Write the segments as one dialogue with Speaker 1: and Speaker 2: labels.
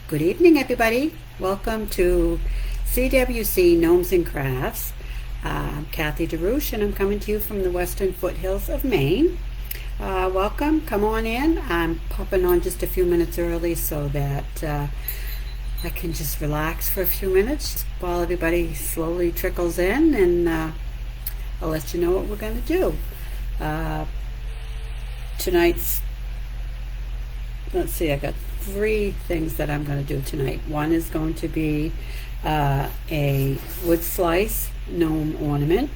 Speaker 1: Good evening, everybody. Welcome to CWC Gnomes and Crafts. I'm Kathy DeRouche, and I'm coming to you from the western foothills of Maine. Welcome. Come on in. I'm popping on just a few minutes early so that I can just relax for a few minutes just while everybody slowly trickles in, and I'll let you know what we're going to do. Tonight's, let's see, I got three things that I'm going to do tonight. One is going to be a wood slice gnome ornament.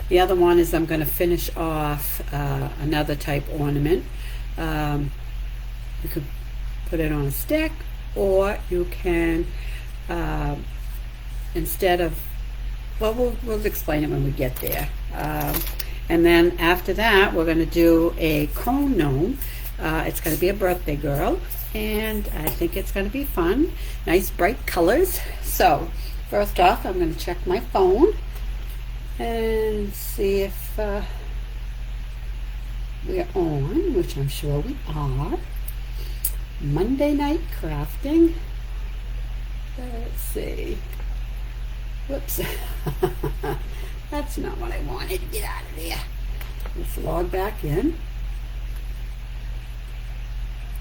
Speaker 1: The other one is I'm going to finish off another type ornament. You could put it on a stick, or you can, instead of, well, we'll explain it when we get there. And then after that, we're going to do a cone gnome. It's going to be a birthday girl, and I think it's going to be fun. Nice bright colors. So first off, I'm going to check my phone and see if we're on, which I'm sure we are. Monday night crafting. Let's see. Whoops. That's not what I wanted. Get out of there. Let's log back in.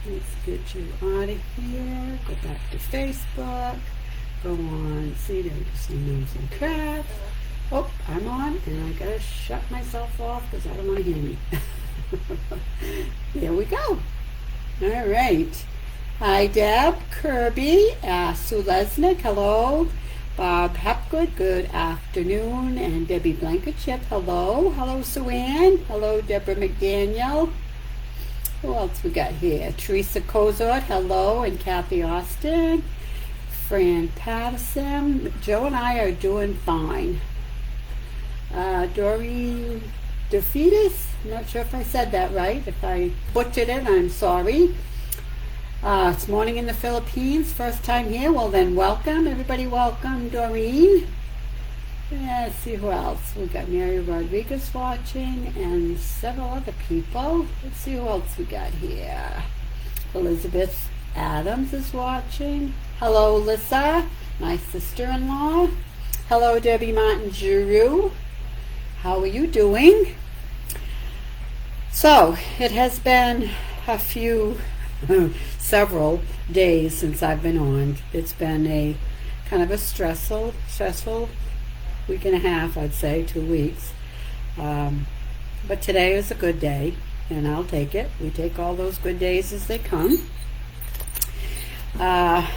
Speaker 1: Let's get you out of here. Go back to Facebook. Go on CWC Gnomes and Crafts. Oh, I'm on, and I gotta shut myself off because I don't want to hear me. There we go. All right. Hi, Deb, Kirby, Sue Lesnick, hello. Bob Hepgood, good afternoon. And Debbie Blankenship, hello. Hello, Sue Ann. Hello, Deborah McDaniel. Who else we got here? Teresa Kozort, hello. And Kathy Austin. Fran Patterson. Joe and I are doing fine. Doreen DeFetus, not sure if I said that right. If I butchered it, I'm sorry. It's morning in the Philippines, first time here. Well then, welcome. Everybody welcome, Doreen. Let's see who else. We got Mary Rodriguez watching and several other people. Let's see who else we got here. Elizabeth Adams is watching. Hello, Lissa, my sister-in-law. Hello, Debbie Martin Giroux. How are you doing? So, it has been a few, several days since I've been on. It's been a kind of a stressful week and a half, I'd say, 2 weeks. But today is a good day, and I'll take it. We take all those good days as they come. I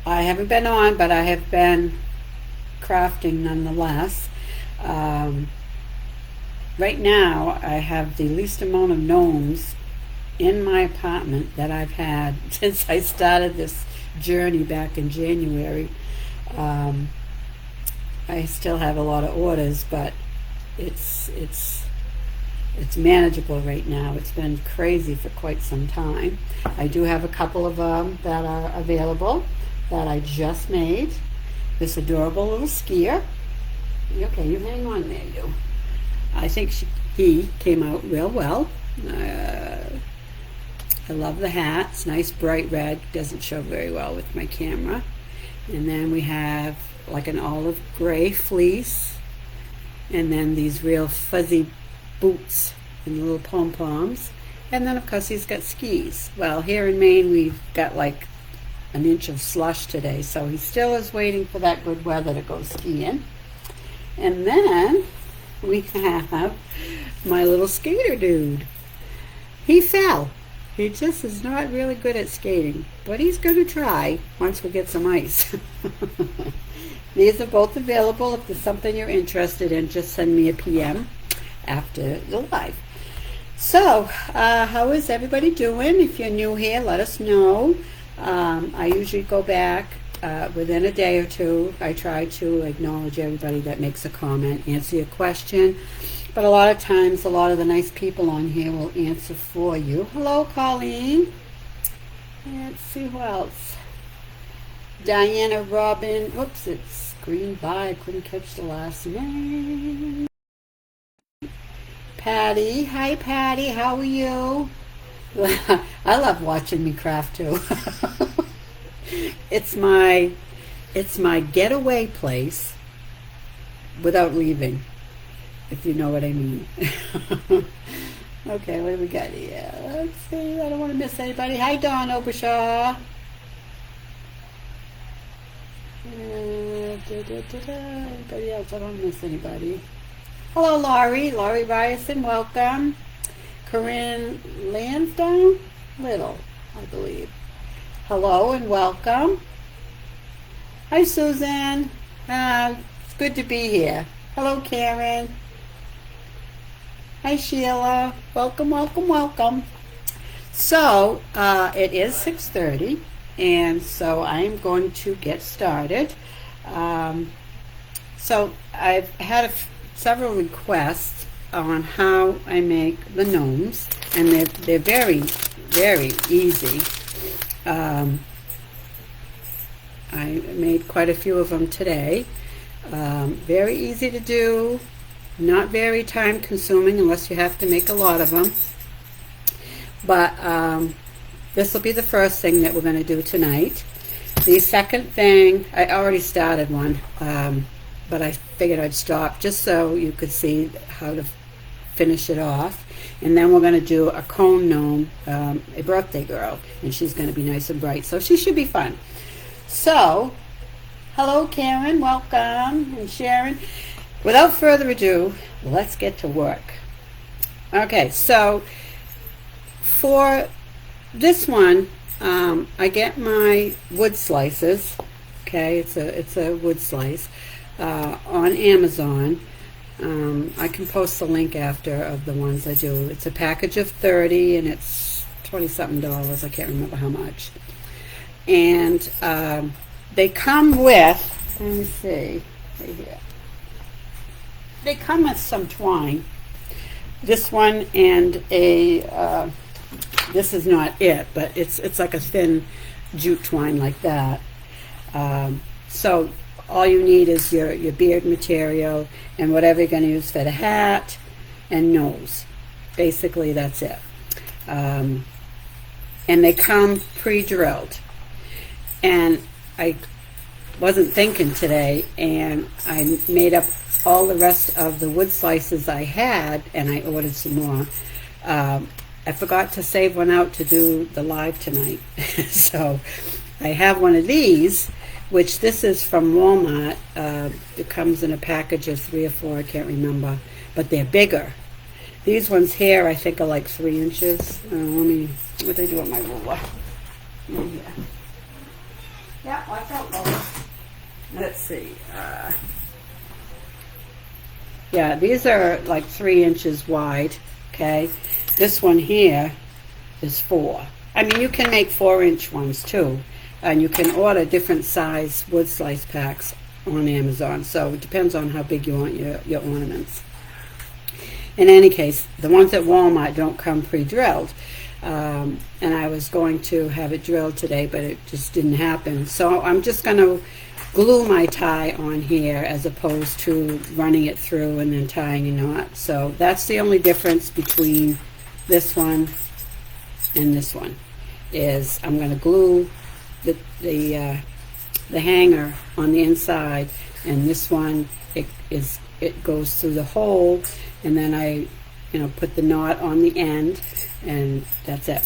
Speaker 1: haven't been on, but I have been crafting nonetheless. Right now, I have the least amount of gnomes in my apartment that I've had since I started this journey back in January. I still have a lot of orders, but it's manageable right now. It's been crazy for quite some time. I do have a couple of them that are available that I just made. This adorable little skier. Okay, you hang on there, you. I think he came out real well. I love the hat. It's nice bright red. Doesn't show very well with my camera. And then we have like an olive gray fleece. And then these real fuzzy boots and little pom-poms. And then of course he's got skis. Well, here in Maine we've got like an inch of slush today. So he still is waiting for that good weather to go skiing. And then we have my little skater dude. He fell. He just is not really good at skating, but he's going to try once we get some ice. These are both available. If there's something you're interested in, just send me a PM after the live. So, how is everybody doing? If you're new here, let us know. I usually go back within a day or two. I try to acknowledge everybody that makes a comment, answer your question. But a lot of times, a lot of the nice people on here will answer for you. Hello, Colleen. Let's see who else. Diana Robin. Whoops, it's green by. I couldn't catch the last name. Patty. Hi, Patty. How are you? I love watching me craft too. It's my getaway place without leaving, if you know what I mean. Okay, what do we got here? Let's see. I don't want to miss anybody. Hi, Dawn Obershaw. Anybody else? I don't want to miss anybody. Hello, Laurie. Laurie Ryerson, welcome. Corinne Lansdowne Little, I believe. Hello and welcome. Hi, Susan. It's good to be here. Hello, Karen. Hi, Sheila. Welcome, welcome, welcome. So, it is 6:30, and so I'm going to get started. So, I've had several requests on how I make the gnomes, and they're very, very easy. I made quite a few of them today. Very easy to do. Not very time consuming unless you have to make a lot of them. But this will be the first thing that we're going to do tonight. The second thing, I already started one, but I figured I'd stop just so you could see how to finish it off. And then we're going to do a cone gnome, a birthday girl, and she's going to be nice and bright. So she should be fun. So, hello Karen, welcome, and Sharon. Without further ado, let's get to work. Okay, so for this one, I get my wood slices. Okay, it's a wood slice on Amazon. I can post the link after of the ones I do. It's a package of 30, and it's $20-something. I can't remember how much. And they come with, let me see, right here. They come with some twine. This one and a, this is not it, but it's like a thin jute twine like that. So all you need is your beard material and whatever you're going to use for the hat and nose. Basically, that's it. And they come pre-drilled. And I wasn't thinking today, and I made up all the rest of the wood slices I had, and I ordered some more. I forgot to save one out to do the live tonight. So I have one of these, which this is from Walmart. It comes in a package of 3 or 4, I can't remember, but they're bigger. These ones here I think are like 3 inches. What did I do with my ruler? In here. Yeah, watch out, Lois. Let's see. Yeah, these are like 3 inches wide, okay? This one here is 4. I mean, you can make 4-inch ones too, and you can order different size wood slice packs on Amazon, so it depends on how big you want your ornaments. In any case, the ones at Walmart don't come pre-drilled, and I was going to have it drilled today, but it just didn't happen. So I'm just going to glue my tie on here as opposed to running it through and then tying a knot. So that's the only difference between this one and this one, is I'm going to glue the hanger on the inside, and this one it goes through the hole, and then I put the knot on the end, and that's it.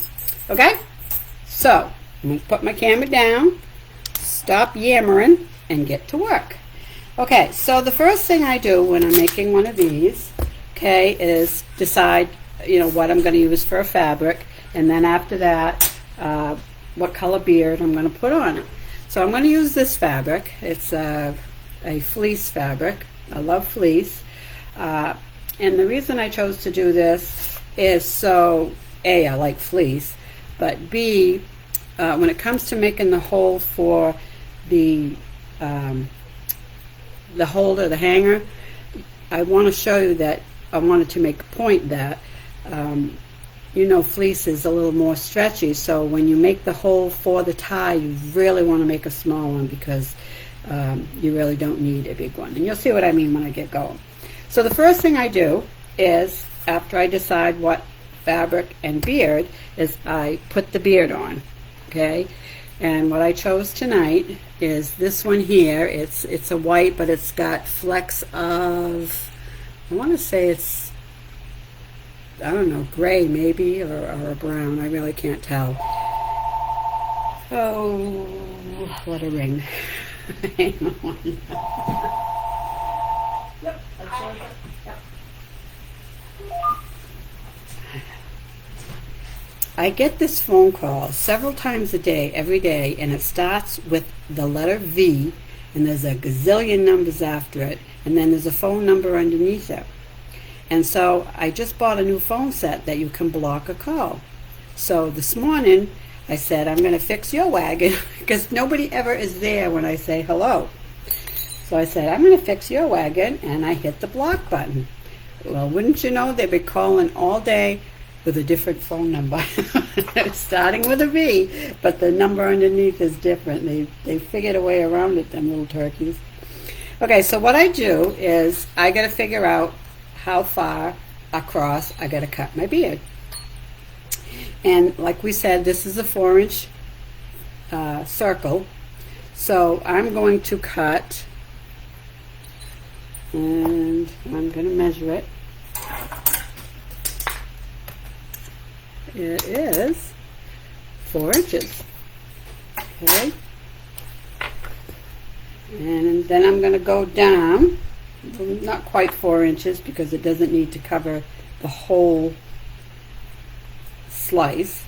Speaker 1: Okay, so I'm going to put my camera down, stop yammering, and get to work. Okay, so the first thing I do when I'm making one of these, okay, is decide what I'm going to use for a fabric, and then after that what color beard I'm going to put on it. So I'm going to use this fabric. It's a fleece fabric. I love fleece, and the reason I chose to do this is so A, I like fleece, but B, when it comes to making the hole for the holder, the hanger, I want to show you that I wanted to make a point that fleece is a little more stretchy, so when you make the hole for the tie, you really want to make a small one, because you really don't need a big one, and you'll see what I mean when I get going. So the first thing I do is, after I decide what fabric and beard, is I put the beard on. Okay, And what I chose tonight is this one here. It's a white, but it's got flecks of, I want to say it's, I don't know, gray maybe, or a brown. I really can't tell. Oh, let her ring. Hang on. Yep, that's right. Yep. I get this phone call several times a day, every day, and it starts with the letter V, and there's a gazillion numbers after it, and then there's a phone number underneath it. And so I just bought a new phone set that you can block a call. So this morning I said, I'm going to fix your wagon, because nobody ever is there when I say hello. So I said, I'm going to fix your wagon, and I hit the block button. Well, wouldn't you know, they've been calling all day with a different phone number. Starting with a V, but the number underneath is different. They figured a way around it, them little turkeys. Okay, so what I do is I got to figure out how far across I got to cut my beard. And like we said, this is a 4-inch circle. So I'm going to cut, and I'm going to measure it. It is 4 inches. Okay. And then I'm going to go down, not quite 4 inches because it doesn't need to cover the whole slice.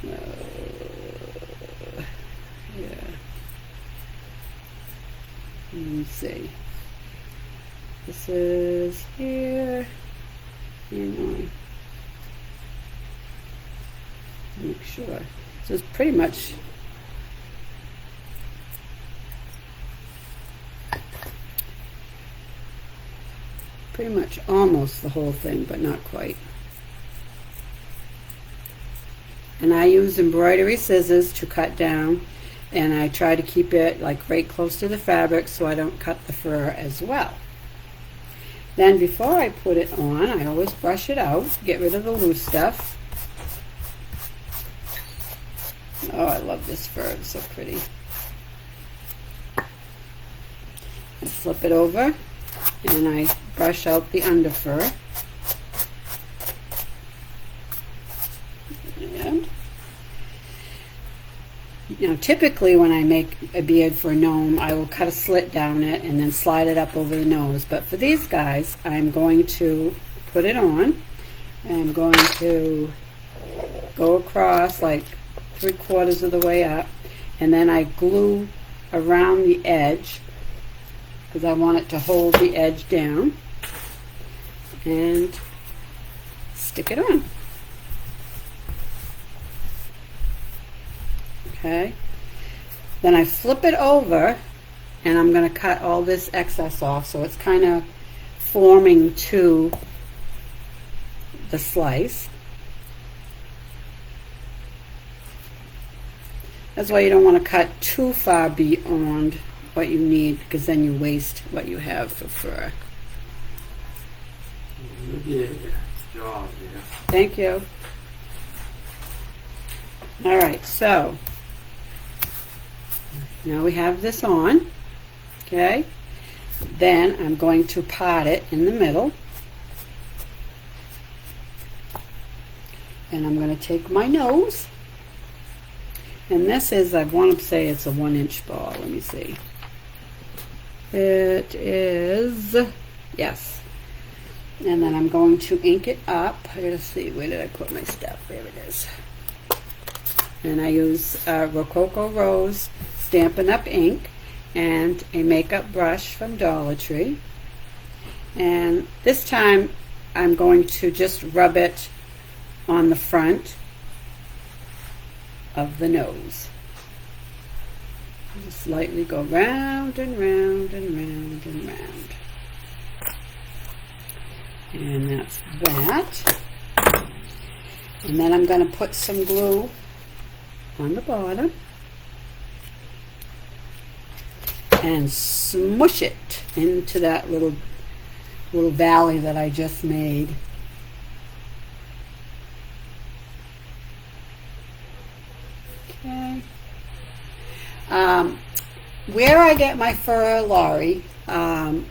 Speaker 1: Yeah. Let me see. This is here. Make sure. So it's pretty much almost the whole thing, but not quite. And I use embroidery scissors to cut down, and I try to keep it like right close to the fabric so I don't cut the fur as well. Then before I put it on, I always brush it out, get rid of the loose stuff. Oh, I love this fur, it's so pretty. I flip it over and I brush out the under fur. And now typically when I make a beard for a gnome, I will cut a slit down it and then slide it up over the nose. But for these guys, I'm going to put it on. I'm going to go across like 3/4 of the way up, and then I glue around the edge because I want it to hold the edge down, and stick it on. Okay, then I flip it over and I'm going to cut all this excess off so it's kind of forming to the slice. That's why you don't want to cut too far beyond what you need, because then you waste what you have for fur. Thank you. All right, so now we have this on. Okay, then I'm going to part it in the middle, and I'm going to take my nose. And this is, I want to say it's a 1-inch ball. Let me see. It is, yes. And then I'm going to ink it up. I gotta see, where did I put my stuff? There it is. And I use Rococo Rose Stampin' Up! Ink and a makeup brush from Dollar Tree. And this time I'm going to just rub it on the front of the nose. Just lightly go round and round and round and round. And that's that. And then I'm going to put some glue on the bottom and smush it into that little valley that I just made. Okay. Where I get my fur, Laurie, a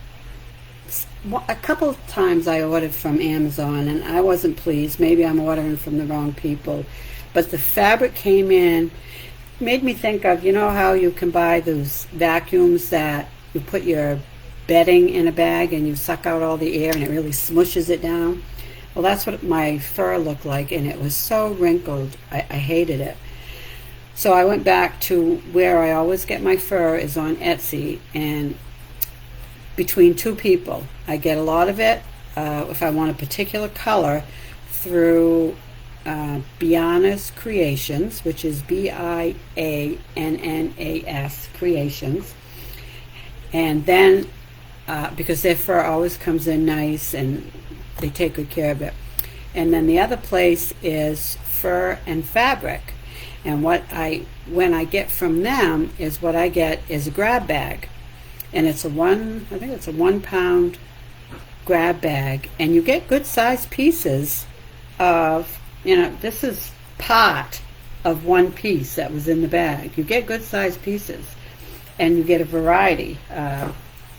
Speaker 1: couple of times I ordered from Amazon and I wasn't pleased. Maybe I'm ordering from the wrong people. But the fabric came in, made me think of, you know how you can buy those vacuums that you put your bedding in a bag and you suck out all the air and it really smushes it down? Well, that's what my fur looked like, and it was so wrinkled. I hated it. So I went back to where I always get my fur is on Etsy, and between two people, I get a lot of it if I want a particular color through Bianna's Creations, which is Biannas Creations. And then, because their fur always comes in nice and they take good care of it. And then the other place is Fur and Fabric. And when I get from them is what I get is a grab bag. And it's I think it's a 1 pound grab bag. And you get good sized pieces of, this is part of one piece that was in the bag. You get good sized pieces. And you get a variety,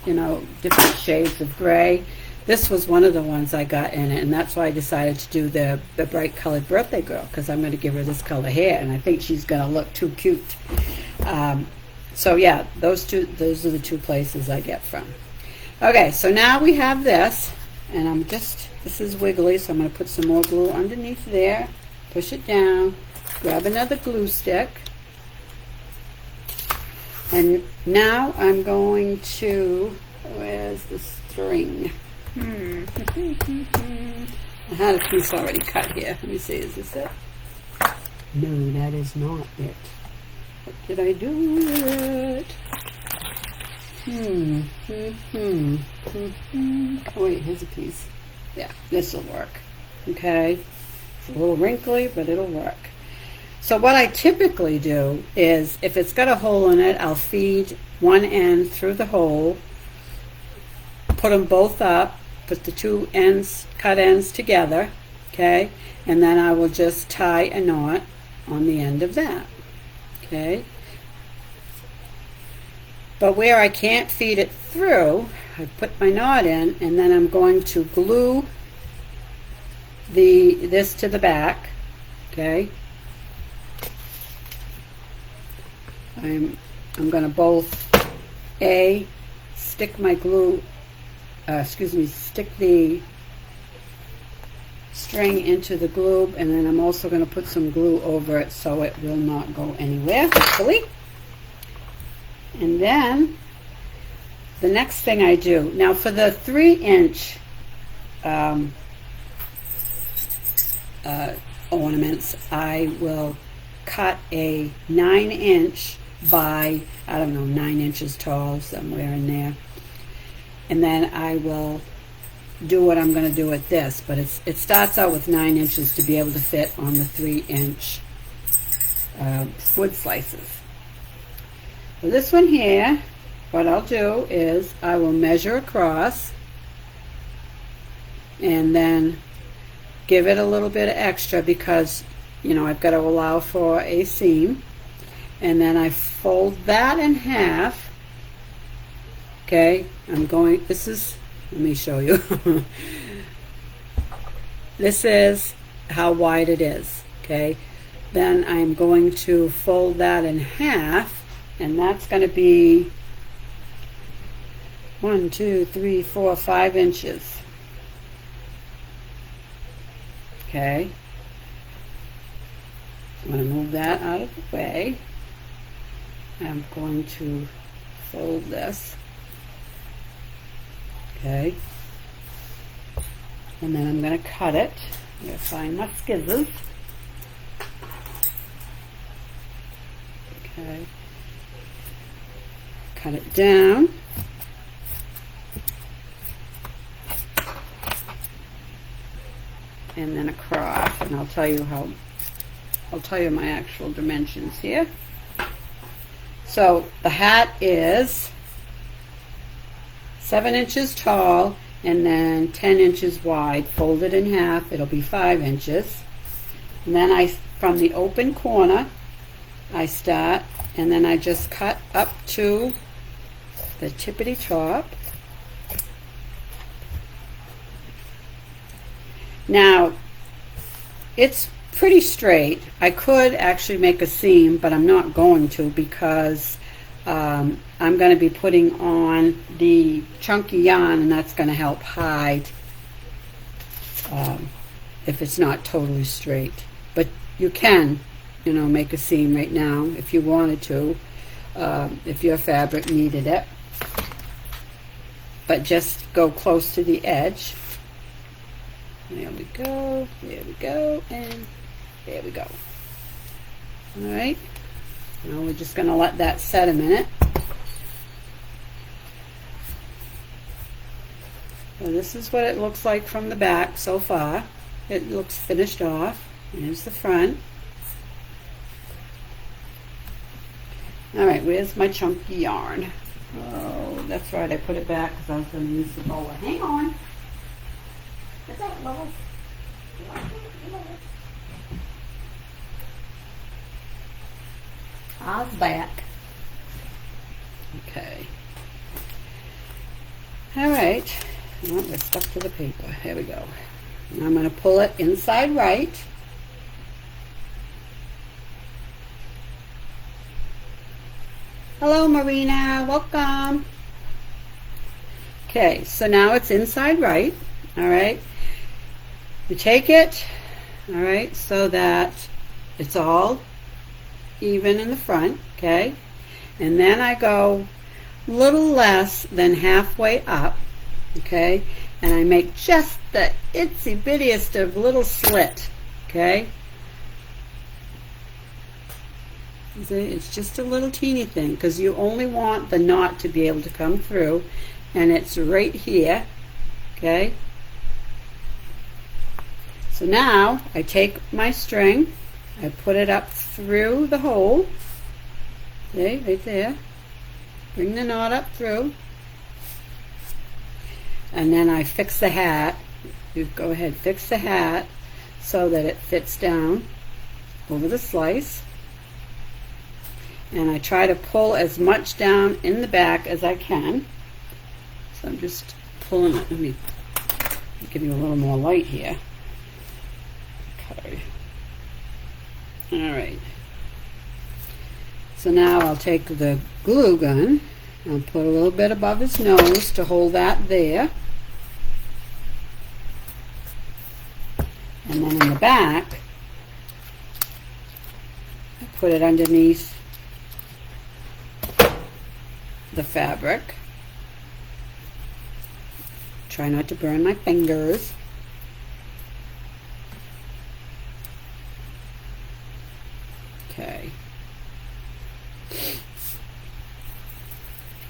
Speaker 1: different shades of gray. This was one of the ones I got in it, and that's why I decided to do the bright colored birthday girl, because I'm going to give her this color hair, and I think she's going to look too cute. So yeah, those are the two places I get from. Okay, so now we have this, and this is wiggly, so I'm going to put some more glue underneath there, push it down, grab another glue stick, and now I'm going to, where's the string? I had a piece already cut here. Let me see, is this it? No, that is not it. What did I do with it? Oh wait, here's a piece. Yeah, this will work. Okay, it's a little wrinkly, but it'll work. So what I typically do is, if it's got a hole in it, I'll feed one end through the hole, put them both up, put the two ends, cut ends together, okay, and then I will just tie a knot on the end of that, okay. But where I can't feed it through, I put my knot in, and then I'm going to glue this to the back, okay. I'm going to both stick my glue, stick the string into the glue, and then I'm also going to put some glue over it so it will not go anywhere, hopefully. And then the next thing I do, now for the 3-inch ornaments, I will cut a 9-inch by, 9 inches tall, somewhere in there. And then I will do what I'm going to do with this, but it starts out with 9 inches to be able to fit on the 3-inch wood slices. For this one here, what I'll do is I will measure across and then give it a little bit of extra because I've got to allow for a seam, and then I fold that in half. Okay, let me show you. This is how wide it is, okay? Then I'm going to fold that in half, and that's going to be 1, 2, 3, 4, 5 inches. Okay. I'm going to move that out of the way. I'm going to fold this. Okay. And then I'm going to cut it. I'm going to find my scissors. Okay. Cut it down. And then across, and I'll tell you my actual dimensions here. So the hat is 7 inches tall and then 10 inches wide. Fold it in half, it'll be 5 inches. And then from the open corner, I start, and then I just cut up to the tippity top. Now, it's pretty straight. I could actually make a seam, but I'm not going to because I'm going to be putting on the chunky yarn, and that's going to help hide if it's not totally straight. But you can, make a seam right now if you wanted to, if your fabric needed it. But just go close to the edge. There we go, and there we go. All right, now we're just going to let that set a minute. So this is what it looks like from the back so far. It looks finished off. Here's the front. All right, where's my chunky yarn? Oh, that's right, I put it back because I was going to use the roller. Hang on. Is that low? I was back. Okay. All right. Well, we're stuck to the paper. Here we go. Now I'm going to pull it inside right. Hello, Marina. Welcome. Okay, so now it's inside right. All right. You take it, all right, so that it's all even in the front, okay? And then I go a little less than halfway up, okay? And I make just the itsy bittiest of little slit, okay? See, it's just a little teeny thing because you only want the knot to be able to come through, and it's right here, okay? So now I take my string, I put it up through the hole, see, right there, bring the knot up through, and then I fix the hat. You go ahead, fix the hat so that it fits down over the slice, and I try to pull as much down in the back as I can. So I'm just pulling it. Let me give you a little more light here. Okay. All right. So now I'll take the glue gun. I'll put a little bit above his nose to hold that there. And then in the back, I put it underneath the fabric. Try not to burn my fingers. Okay.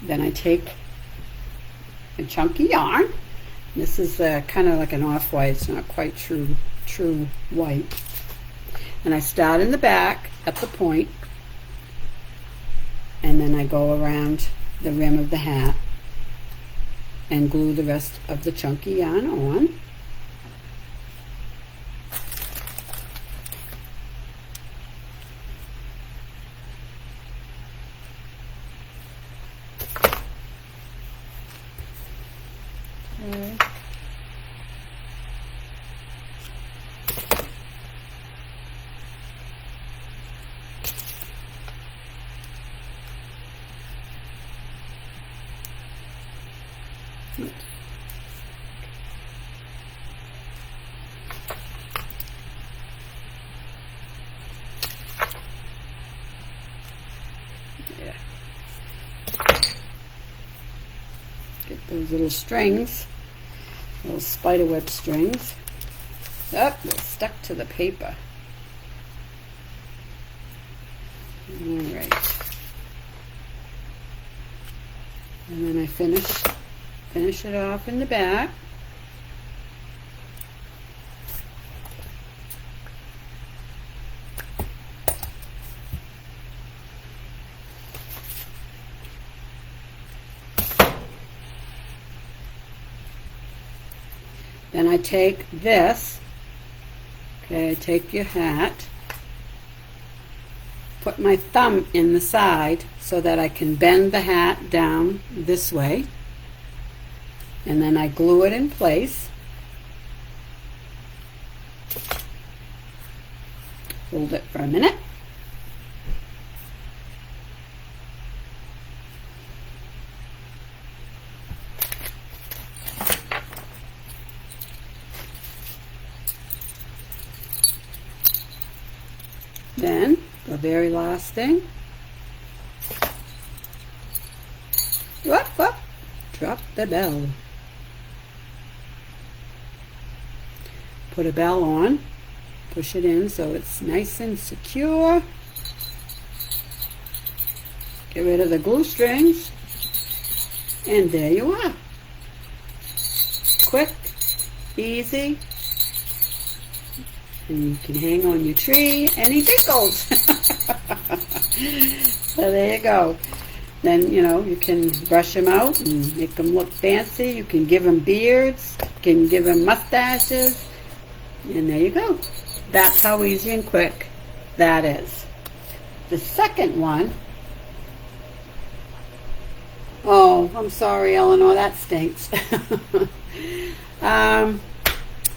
Speaker 1: Then I take a chunky yarn. This is kind of like an off-white. It's not quite true white. And I start in the back at the point, and then I go around the rim of the hat and glue the rest of the chunky yarn on. Okay. Yeah. Get those little strings, little spiderweb strings. Oh, they're stuck to the paper. All right. And then I finish it off in the back. Then I take this, okay, I take your hat, put my thumb in the side so that I can bend the hat down this way, and then I glue it in place. Hold it for a minute. Then the very last thing. Whoop, whoop. Drop the bell. Put a bell on. Push it in so it's nice and secure. Get rid of the glue strings. And there you are. Quick, easy. And you can hang on your tree any tickles. So there you go. Then, you can brush them out and make them look fancy. You can give them beards. You can give them mustaches. And there you go. That's how easy and quick that is. The second one. Oh, I'm sorry, Eleanor. That stinks. The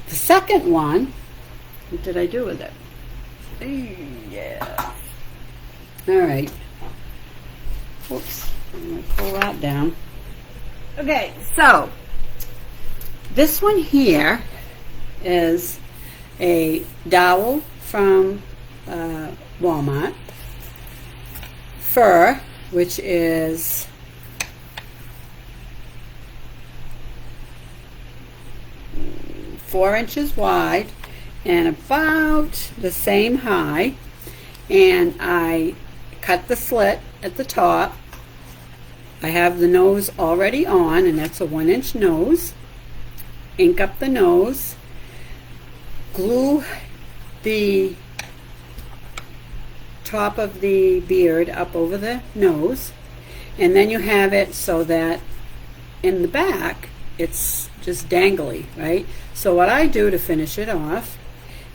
Speaker 1: second one. What did I do with it? Yeah. All right. Oops. I'm going to pull that down. Okay, so this one here is a dowel from Walmart. Fur, which is four inches wide and about the same high, and I cut the slit at the top. I have the nose already on, and that's a 1-inch nose. Ink up the nose, glue the top of the beard up over the nose, and then you have it so that in the back it's just dangly, right? So what I do to finish it off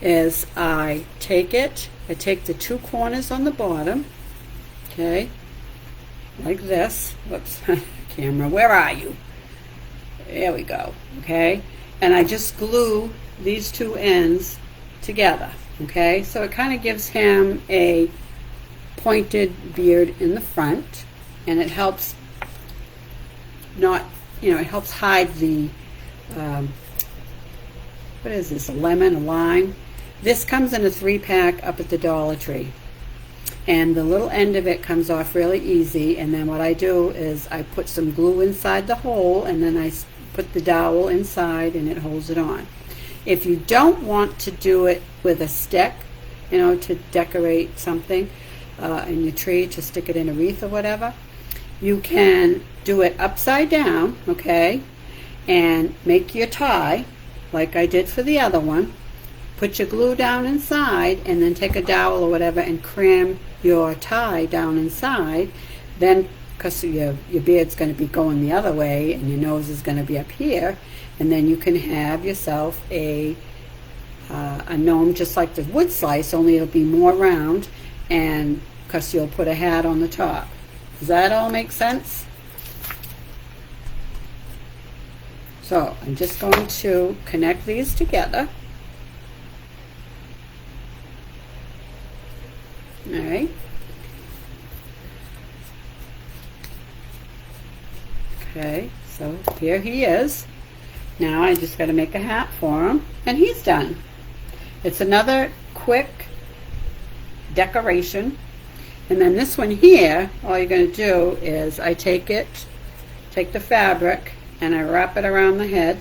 Speaker 1: is I take the two corners on the bottom, okay, like this. Whoops, camera, where are you? There we go, okay? And I just glue these two ends together, okay? So it kind of gives him a pointed beard in the front, and it helps not, it helps hide the, what is this, a lemon, a lime? This comes in a 3-pack up at the Dollar Tree. And the little end of it comes off really easy, and then what I do is I put some glue inside the hole, and then I put the dowel inside and it holds it on. If you don't want to do it with a stick, to decorate something in your tree, to stick it in a wreath or whatever, you can do it upside down, okay, and make your tie like I did for the other one. Put your glue down inside, and then take a dowel or whatever and cram your tie down inside. Then, because your beard's going to be going the other way and your nose is going to be up here, and then you can have yourself a gnome just like the wood slice, only it'll be more round, and because you'll put a hat on the top. Does that all make sense? So I'm just going to connect these together. All right. Okay, so here he is. Now I just got to make a hat for him, and he's done. It's another quick decoration. And then this one here, all you're going to do is I take the fabric, and I wrap it around the head,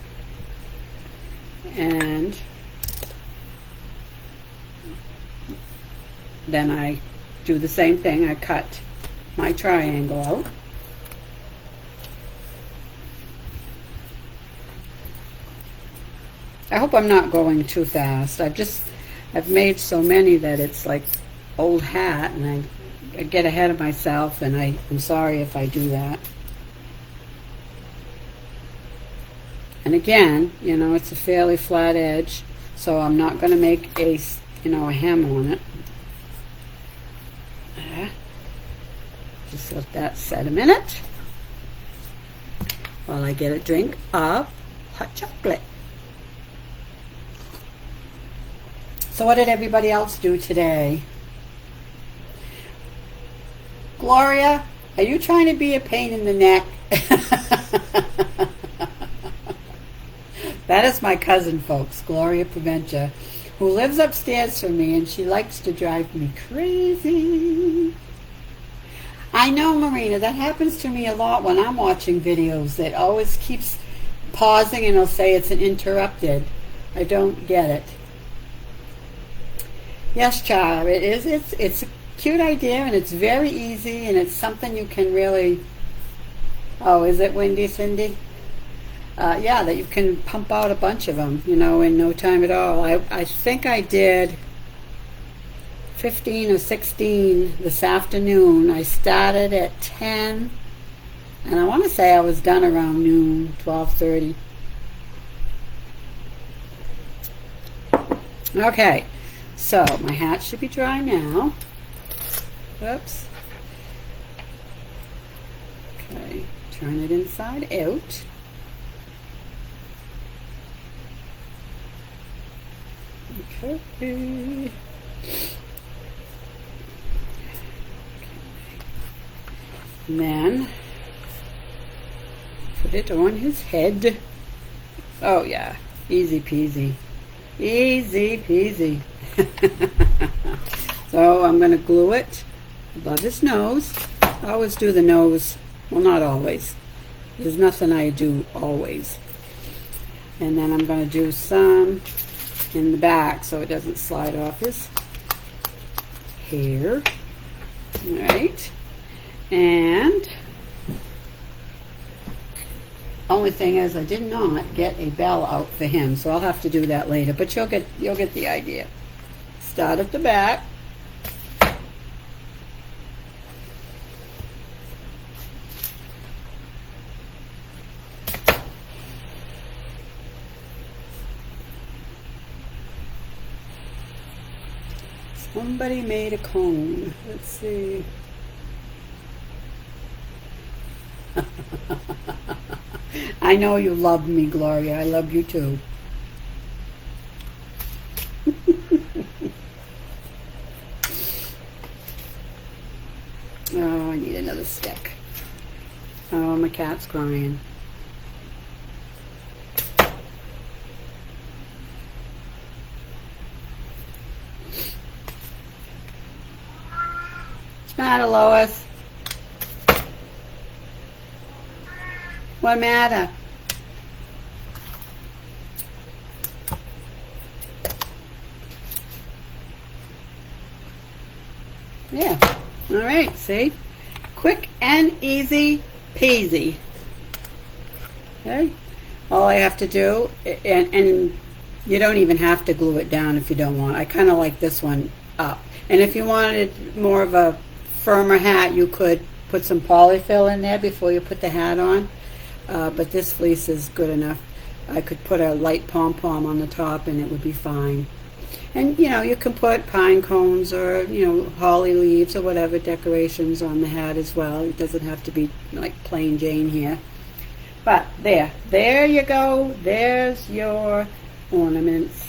Speaker 1: and then I do the same thing. I cut my triangle out. I hope I'm not going too fast. I've made so many that it's like old hat, and I get ahead of myself, and I'm sorry if I do that. And again, it's a fairly flat edge, so I'm not going to make a hem on it. there. Just let that set a minute while I get a drink of hot chocolate. So what did everybody else do today? Gloria, are you trying to be a pain in the neck? That is my cousin, folks, Gloria Proventia, who lives upstairs from me, and she likes to drive me crazy. I know, Marina, that happens to me a lot when I'm watching videos. It always keeps pausing and it'll say it's an interrupted. I don't get it. Yes, Char, it is. It's a cute idea, and it's very easy, and it's something you can really... Oh, is it windy, Cindy? Yeah, that you can pump out a bunch of them, you know, in no time at all. I think I did 15 or 16 this afternoon. I started at 10, and I want to say I was done around noon, 12:30. Okay, so my hat should be dry now. Whoops. Okay, turn it inside out. Okay. And then put it on his head. Oh yeah, easy peasy. Easy peasy. So I'm going to glue it above his nose. I always do the nose. Well, not always. There's nothing I do always. And then I'm going to do some in the back so it doesn't slide off his hair. All right. And only thing is I did not get a bell out for him, so I'll have to do that later, but you'll get the idea. Start at the back. Somebody made a cone. Let's see. I know you love me, Gloria. I love you too. Oh, I need another stick. Oh, my cat's crying. What's the matter, Lois? What matter? Yeah. All right, see? Quick and easy peasy. Okay? All I have to do, and you don't even have to glue it down if you don't want. I kind of like this one up. And if you wanted more of a firmer hat, you could put some polyfill in there before you put the hat on. But this fleece is good enough. I could put a light pom-pom on the top and it would be fine. And you know, you can put pine cones or, you know, holly leaves or whatever decorations on the hat as well. It doesn't have to be like plain Jane here. But there you go. There's your ornaments.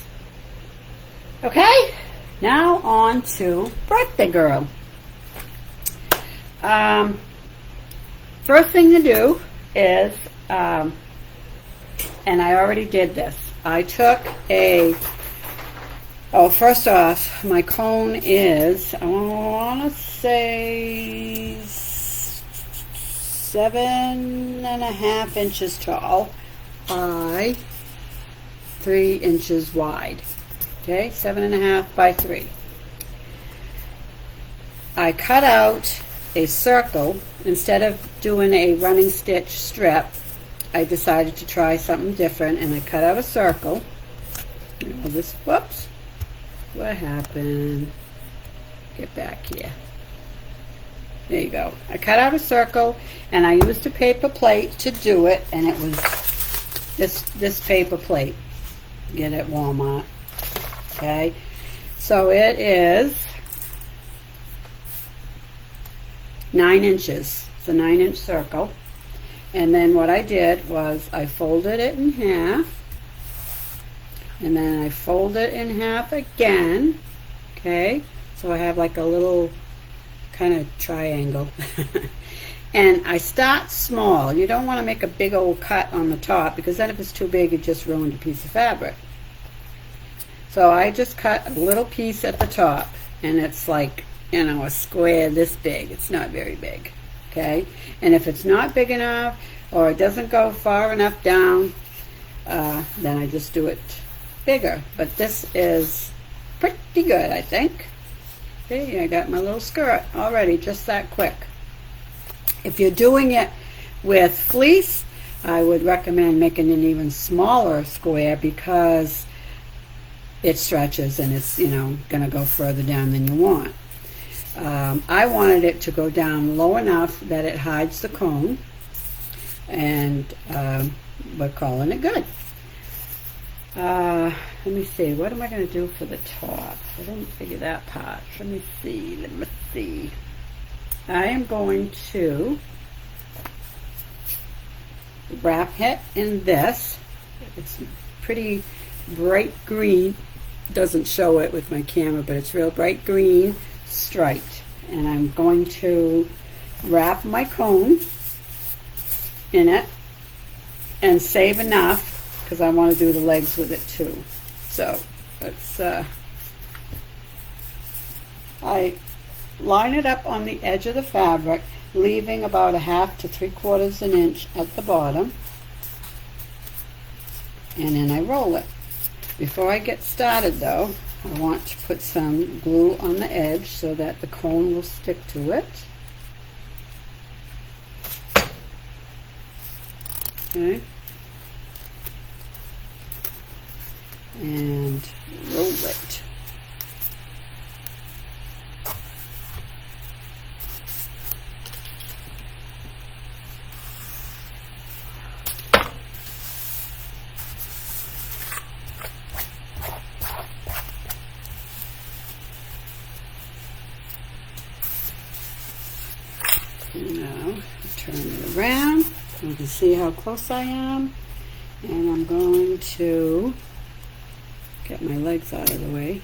Speaker 1: Okay, now on to birthday girl. First thing to do is, and I already did this, I took a, first off, my cone is, I want to say 7.5 inches tall by 3 inches wide. Okay, 7.5 by 3. I cut out a circle. Instead of doing a running stitch strip, I decided to try something different, and I cut out a circle. Whoops, what happened? Get back here. There you go. I cut out a circle, and I used a paper plate to do it, and it was this paper plate. Get it at Walmart. Okay, so it is 9 inches. It's a 9-inch circle. And then what I did was I folded it in half, and then I fold it in half again. Okay, so I have like a little kind of triangle. And I start small. You don't want to make a big old cut on the top, because then if it's too big, it just ruined a piece of fabric. So I just cut a little piece at the top, and it's like, you know, a square this big. It's not very big. Okay, and if it's not big enough, or it doesn't go far enough down, then I just do it bigger. But this is pretty good, I think. Okay, I got my little skirt already, just that quick. If you're doing it with fleece, I would recommend making an even smaller square, because it stretches and it's, you know, going to go further down than you want. I wanted it to go down low enough that it hides the cone, and we're calling it good. Let me see, what am I going to do for the top? I didn't figure that part. Let me see. I am going to wrap it in this. It's pretty bright green. Doesn't show it with my camera, but it's real bright green, striped. And I'm going to wrap my cone in it and save enough, because I want to do the legs with it too. So let's I line it up on the edge of the fabric, leaving about 1/2 to 3/4 inch at the bottom, and then I roll it. Before I get started though, I want to put some glue on the edge so that the cone will stick to it. Okay. And roll it. Now turn it around. You can see how close I am, and I'm going to get my legs out of the way.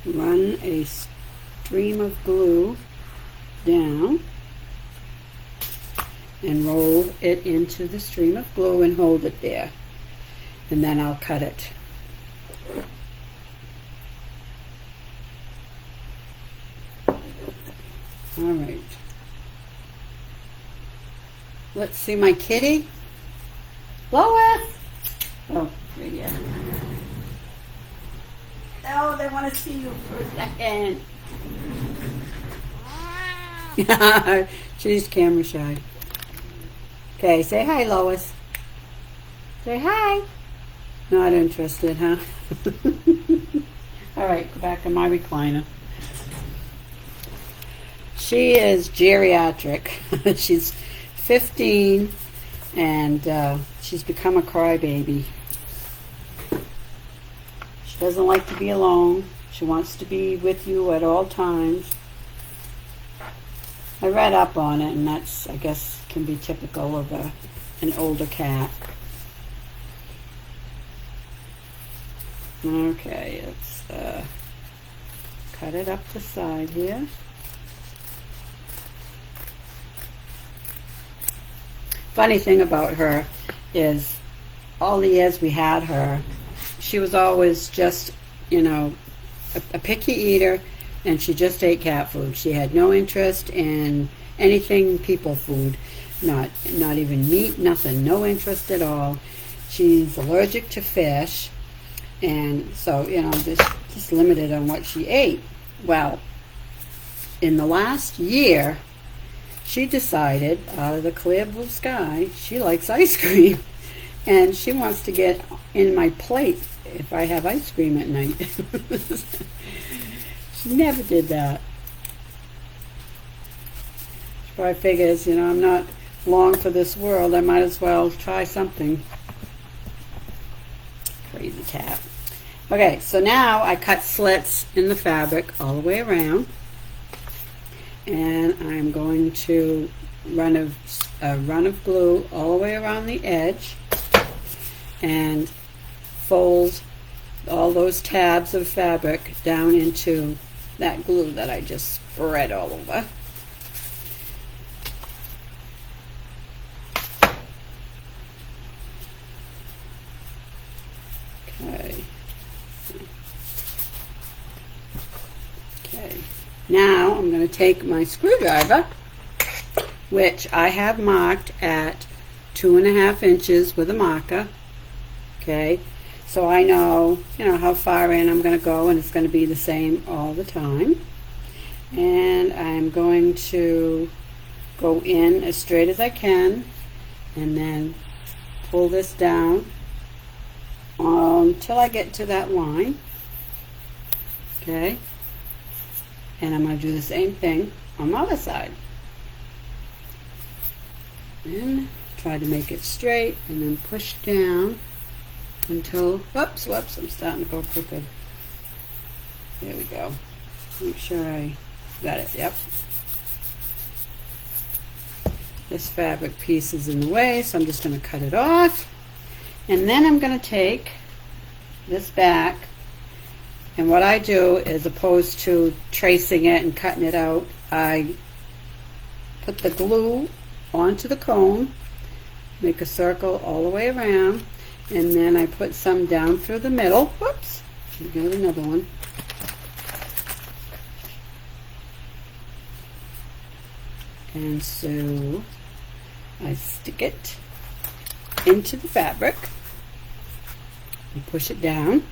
Speaker 1: Run a stream of glue down and roll it into the stream of glue and hold it there, and then I'll cut it. All right. Let's see my kitty. Lois! Oh, right here. Oh, they want to see you for a second. She's camera shy. Okay, say hi, Lois. Say hi. Not interested, huh? All right, go back in my recliner. She is geriatric. She's 15, and she's become a crybaby. She doesn't like to be alone. She wants to be with you at all times. I read up on it, and that's, I guess, can be typical of an older cat. Okay, let's cut it up the side here. Funny thing about her is, all the years we had her, she was always just, you know, a picky eater, and she just ate cat food. She had no interest in anything people food, not even meat, nothing, no interest at all. She's allergic to fish, and so, you know, just limited on what she ate. Well, in the last year, she decided, out of the clear blue sky, she likes ice cream, and she wants to get in my plate if I have ice cream at night. She never did that. She probably figures, you know, I'm not long for this world, I might as well try something. Crazy cat. Okay, so now I cut slits in the fabric all the way around. and I'm going to run a run of glue all the way around the edge and fold all those tabs of fabric down into that glue that I just spread all over. Okay. Now I'm going to take my screwdriver, which I have marked at 2.5 inches with a marker. Okay, so I know, how far in I'm going to go, and it's going to be the same all the time. And I'm going to go in as straight as I can, and then pull this down until I get to that line. Okay, and I'm going to do the same thing on the other side. And try to make it straight, and then push down until, whoops, I'm starting to go crooked. There we go. Make sure I got it, yep. This fabric piece is in the way, so I'm just going to cut it off. And then I'm going to take this back, and what I do is, opposed to tracing it and cutting it out, I put the glue onto the cone, make a circle all the way around, and then I put some down through the middle. Whoops, get another one. And so I stick it into the fabric and push it down.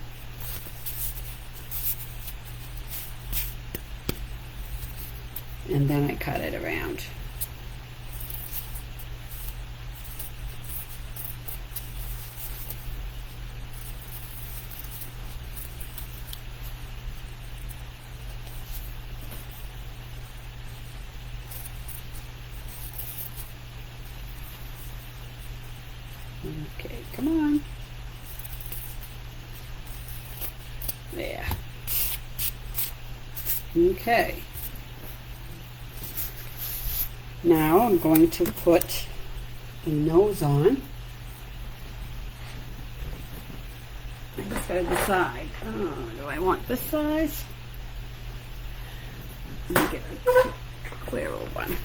Speaker 1: And then I cut it around. Okay, come on. There. Okay. Now I'm going to put a nose on. I just gotta decide. Oh, do I want this size? Let me get a clearer one.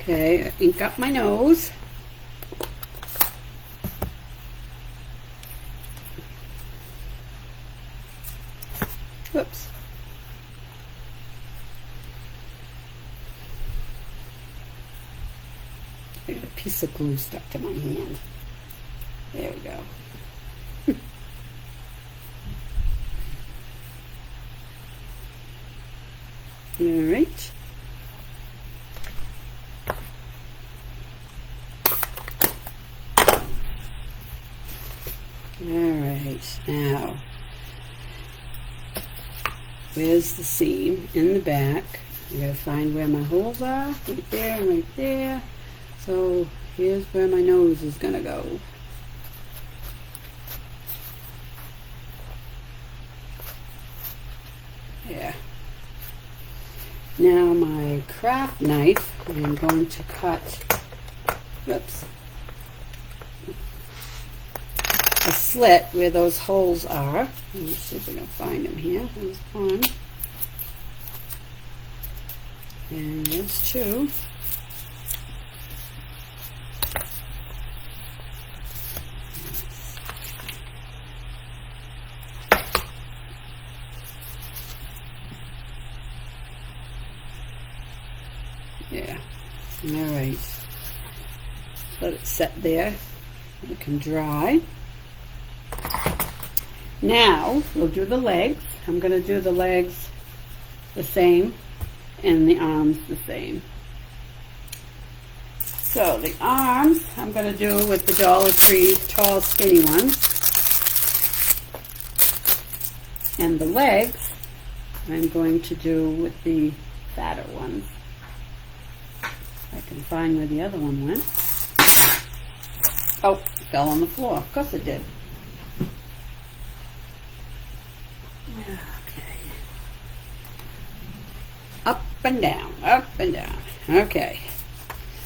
Speaker 1: Okay, ink up my nose. Whoops. I got a piece of glue stuck to my hand. There we go. All right. All right. Now, where's the seam in the back? I gotta find where my holes are. Right there and right there. So here's where my nose is gonna go. Yeah. Now my craft knife, I'm going to cut, whoops, a slit where those holes are. Let's see if we can find them here. There's one. And there's two. Yeah. All right. Let it set there. It can dry. Now we'll do the legs. I'm going to do the legs the same and the arms the same. So the arms I'm going to do with the Dollar Tree tall skinny ones. And the legs I'm going to do with the fatter ones. I can find where the other one went. Oh, it fell on the floor. Of course it did. Okay. Up and down, up and down. Okay.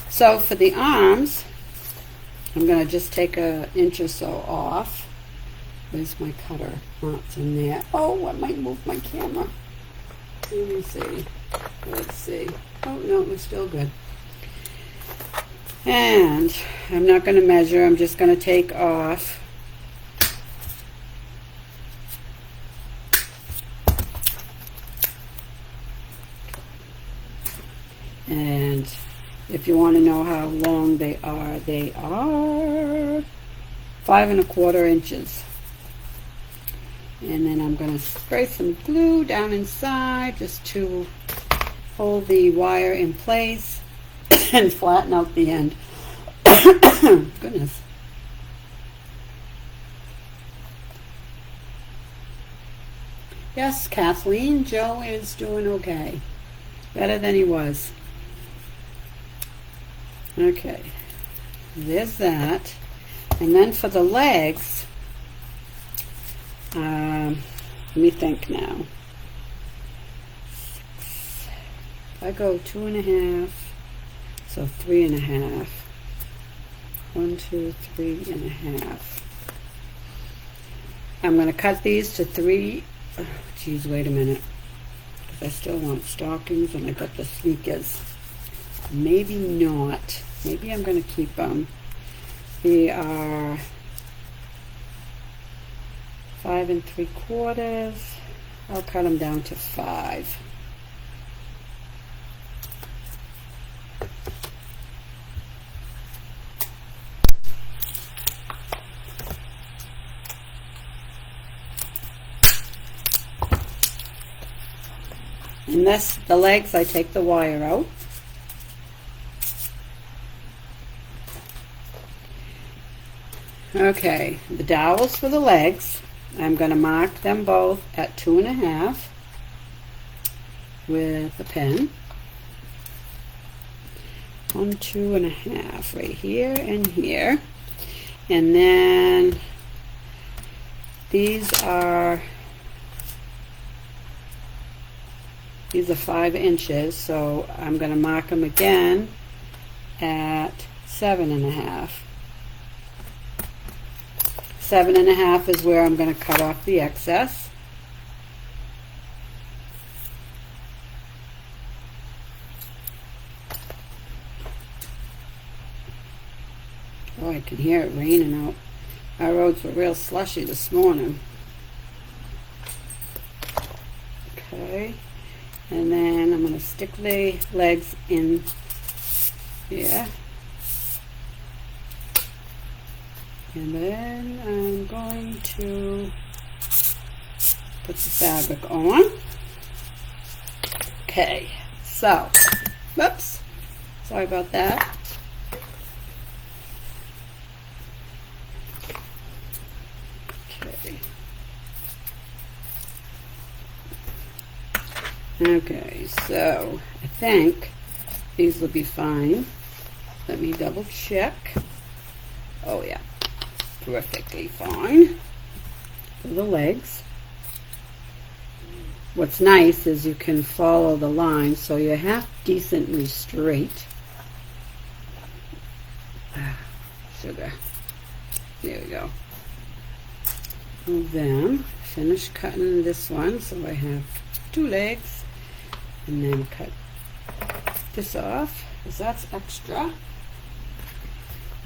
Speaker 1: So for the arms, I'm going to just take an inch or so off. Where's my cutter? Oh, it's in there. Oh, I might move my camera. Let me see. Let's see. Oh, no, it's still good. And I'm not going to measure. I'm just going to take off. And if you want to know how long they are 5 1/4 inches. And then I'm going to spray some glue down inside just to hold the wire in place and flatten out the end. Goodness. Yes, Kathleen, Joe is doing okay. Better than he was. Okay, there's that. And then for the legs, let me think now. 6. If I go 2 1/2, so 3 1/2. 1, 2, 3 1/2. I'm going to cut these to 3. Oh, geez, wait a minute. I still want stockings and I got the sneakers. Maybe not. Maybe I'm going to keep them. They are 5 3/4. I'll cut them down to 5. And the legs, I take the wire out. Okay, the dowels for the legs, I'm going to mark them both at 2 1/2 with a pen. 1, 2 1/2 right here and here. And then these are 5 inches, so I'm going to mark them again at 7 1/2. 7 1/2 is where I'm going to cut off the excess. Oh, I can hear it raining out. Our roads were real slushy this morning. Okay, and then I'm going to stick the legs in here. And then I'm going to put the fabric on. Okay, so, whoops, sorry about that. Okay, so I think these will be fine. Let me double check. Oh yeah, perfectly fine for the legs. What's nice is you can follow the line so you're half decently straight. Sugar. There we go. And then finish cutting this one, so I have 2 legs, and then cut this off because that's extra.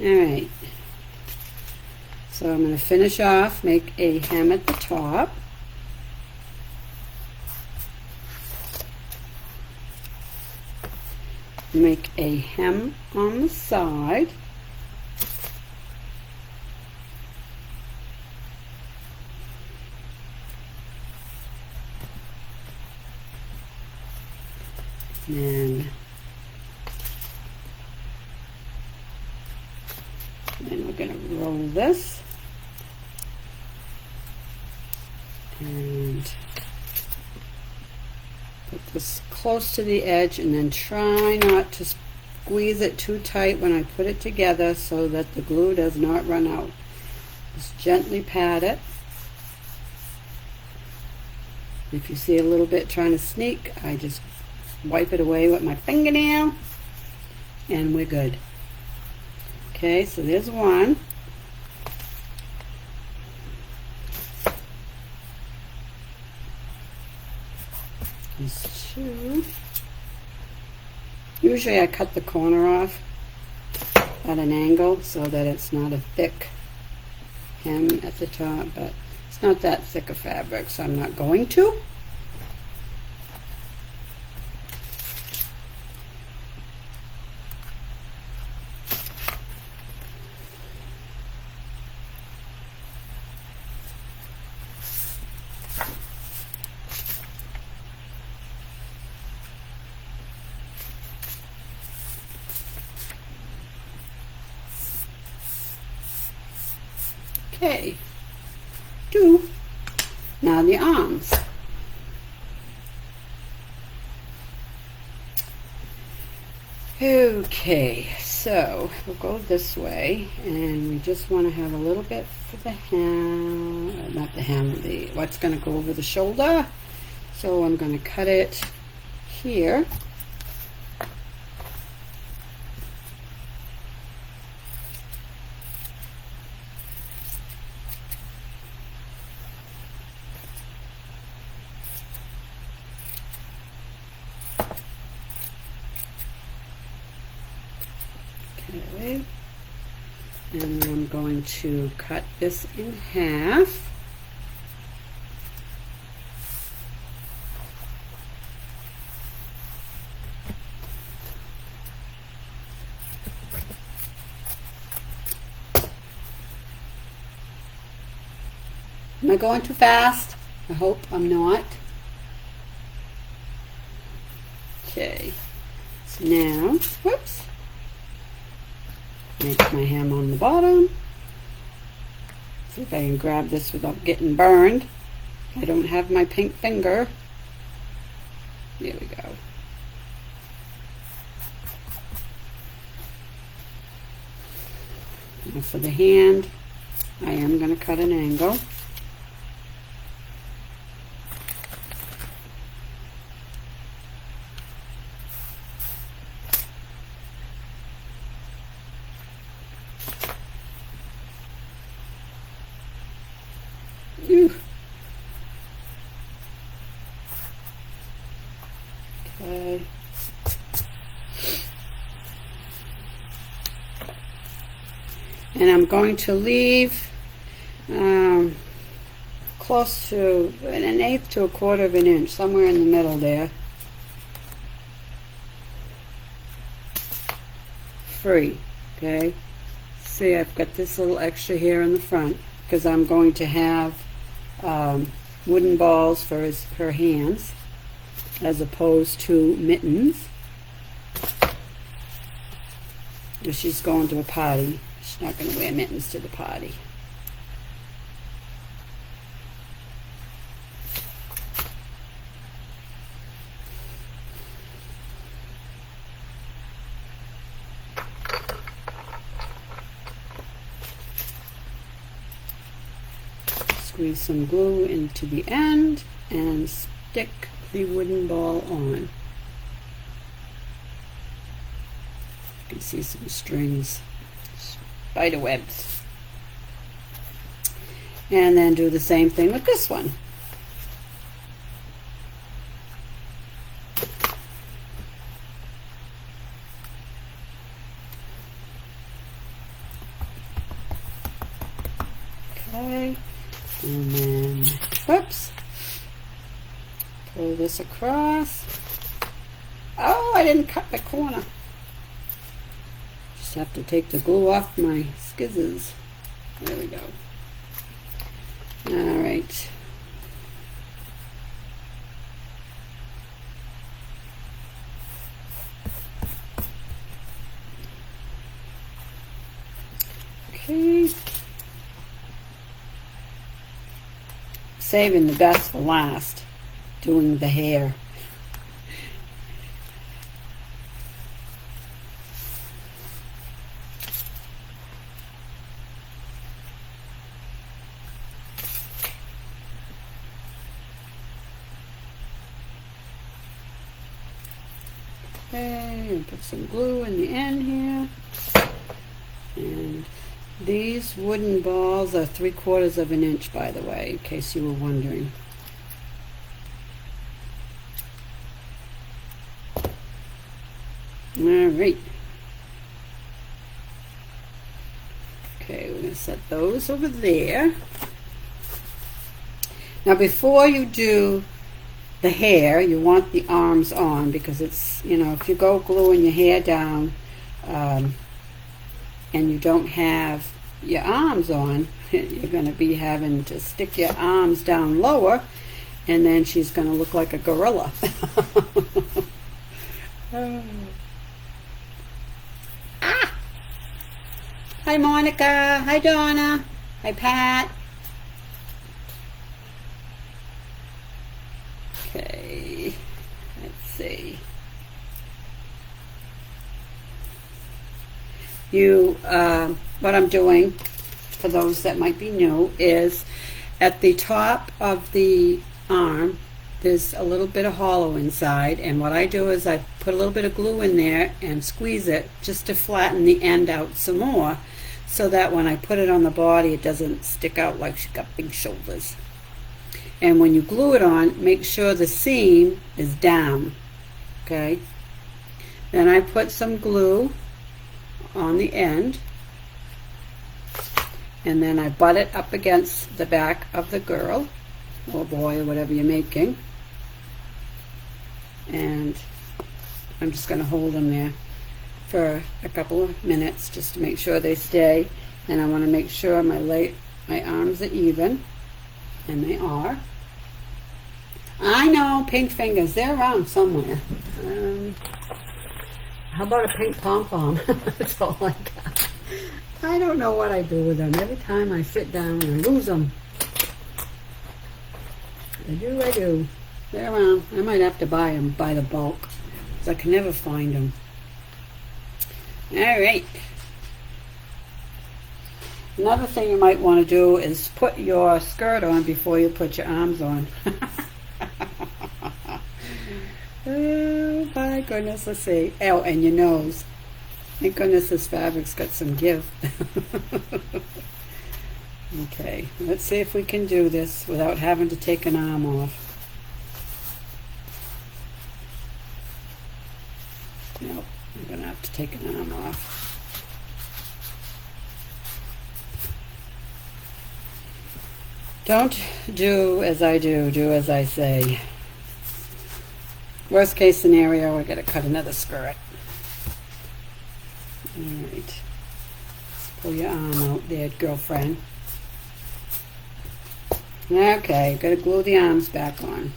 Speaker 1: Alright, so I'm going to finish off, make a hem at the top. Make a hem on the side. And then we're going to roll this and put this close to the edge, and then try not to squeeze it too tight when I put it together so that the glue does not run out. Just gently pat it. If you see a little bit trying to sneak, I just wipe it away with my fingernail, and we're good. Okay, so there's one. There's two. Usually I cut the corner off at an angle so that it's not a thick hem at the top, but it's not that thick a fabric, so I'm not going to. Okay, two. Now the arms. Okay, so we'll go this way, and we just want to have a little bit for the hem, not the hem, the what's going to go over the shoulder. So I'm going to cut it here. Okay, and then I'm going to cut this in half. Am I going too fast? I hope I'm not. Okay, so now, whoops. Make my hem on the bottom. See if I can grab this without getting burned. I don't have my pink finger. There we go. Now for the hand, I am going to cut an angle. Okay. And I'm going to leave close to 1/8 to 1/4 of an inch, somewhere in the middle there, free. Okay. See, I've got this little extra here in the front because I'm going to have wooden balls for her hands as opposed to mittens. If she's going to a party, she's not going to wear mittens to the party. Squeeze some glue into the end and stick the wooden ball on. You can see some strings, spider webs. And then do the same thing with this one. Okay. And then, whoops, pull this across. Oh, I didn't cut the corner. Just have to take the glue off my skizzes. There we go. All right. Okay. Saving the best for last, doing the hair. Okay, and put some glue in the end here. And these wooden balls are 3/4 of an inch, by the way, in case you were wondering. All right. Okay, we're going to set those over there. Now, before you do the hair, you want the arms on, because it's, you know, if you go gluing your hair down and you don't have your arms on, you're going to be having to stick your arms down lower, and then she's going to look like a gorilla. Ah! Hi, Monica. Hi, Donna. Hi, Pat. Okay, let's see. What I'm doing, for those that might be new, is at the top of the arm, there's a little bit of hollow inside, and what I do is I put a little bit of glue in there and squeeze it just to flatten the end out some more, so that when I put it on the body, it doesn't stick out like she's got big shoulders. And when you glue it on, make sure the seam is down, okay? Then I put some glue on the end, and then I butt it up against the back of the girl or boy or whatever you're making, and I'm just going to hold them there for a couple of minutes just to make sure they stay. And I want to make sure my arms are even, and they are. I know, pink fingers, they're around somewhere. How about a pink pom-pom? That's all I got. I don't know what I do with them. Every time I sit down and I lose them. I do. They're around. I might have to buy them by the bulk, because I can never find them. All right. Another thing you might want to do is put your skirt on before you put your arms on. Oh my goodness, let's see. Oh, and your nose. Thank goodness this fabric's got some give. Okay, let's see if we can do this without having to take an arm off. Nope, I'm going to have to take an arm off. Don't do as I do, do as I say. Worst case scenario, I got to cut another skirt. All right. Let's pull your arm out there, girlfriend. Okay, got to glue the arms back on.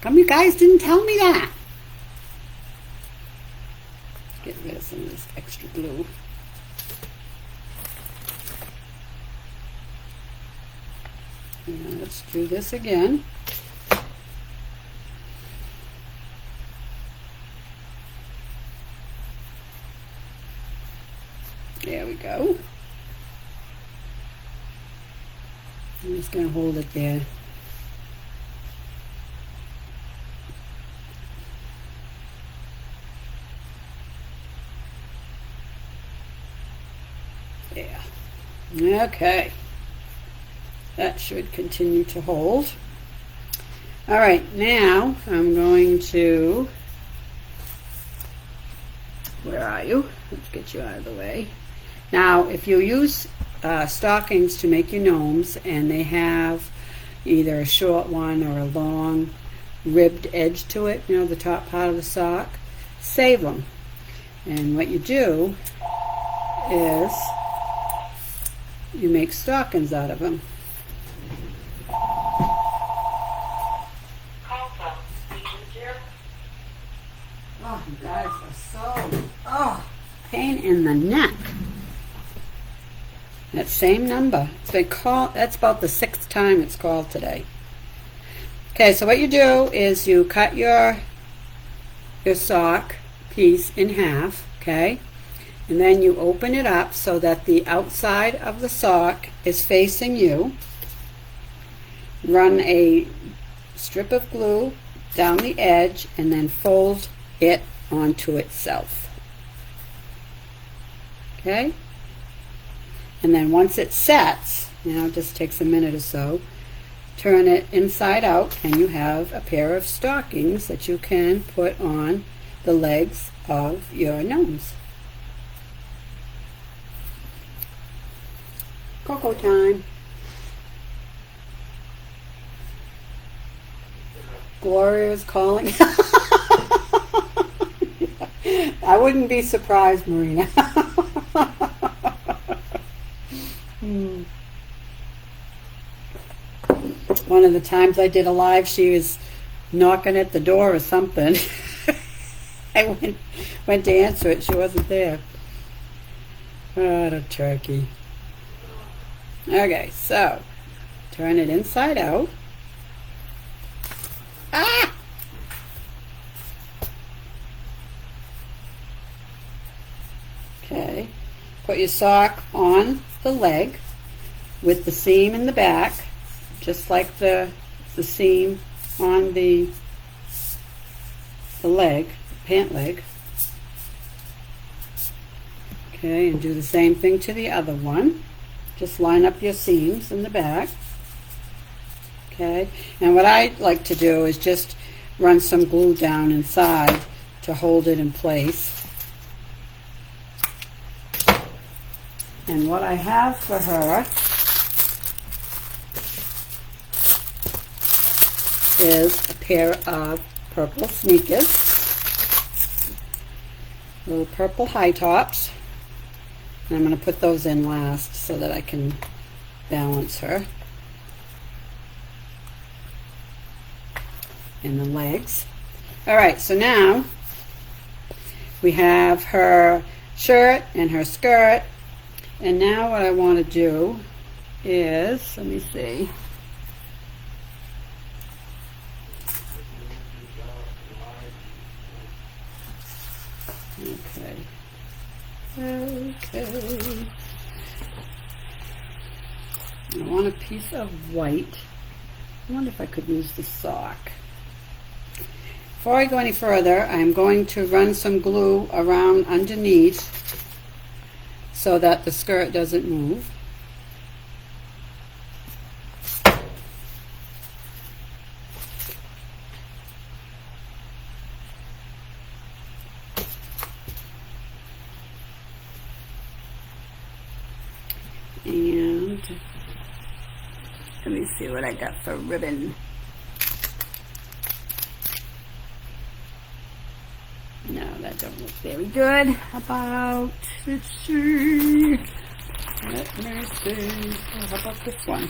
Speaker 1: Come, you guys didn't tell me that. Get rid of some of this extra glue. Now let's do this again. There we go. I'm just going to hold it there. Yeah. Okay. That should continue to hold. All right, now I'm going to, where are you? Let's get you out of the way. Now, if you use stockings to make your gnomes, and they have either a short one or a long ribbed edge to it, you know, the top part of the sock, save them. And what you do is you make stockings out of them. Oh, you guys are so, pain in the neck. That same number. It's been called, that's about the 6th time it's called today. Okay, so what you do is you cut your sock piece in half, okay? And then you open it up so that the outside of the sock is facing you. Run a strip of glue down the edge and then fold it onto itself. Okay? And then once it sets, it just takes a minute or so, turn it inside out and you have a pair of stockings that you can put on the legs of your gnomes. Cocoa time. Gloria is calling. I wouldn't be surprised, Marina. One of the times I did a live, she was knocking at the door or something. I went to answer it. She wasn't there. What a turkey. Okay, so turn it inside out. Ah! Okay, put your sock on the leg with the seam in the back, just like the seam on the leg, pant leg. Okay, and do the same thing to the other one. Just line up your seams in the back. Okay, and what I like to do is just run some glue down inside to hold it in place. And what I have for her is a pair of purple sneakers, little purple high tops. And I'm going to put those in last so that I can balance her. And the legs. Alright, so now we have her shirt and her skirt. And now what I want to do is, let me see. Okay. Okay. I want a piece of white. I wonder if I could use the sock. Before I go any further, I'm going to run some glue around underneath so that the skirt doesn't move. And let me see what I got for ribbon. No, that don't look very good. About, let's see. Let me see. Oh, how about this one?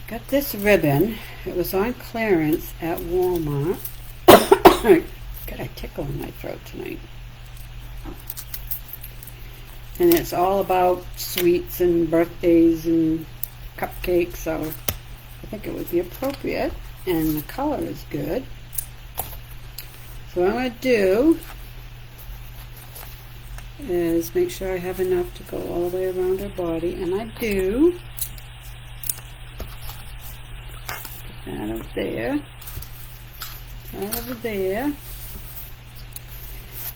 Speaker 1: Got this ribbon. It was on clearance at Walmart. Got a tickle in my throat tonight. And it's all about sweets and birthdays and cupcakes, so I think it would be appropriate. And the color is good. So what I'm going to do is make sure I have enough to go all the way around her body, and I do. Put that over there. That over there.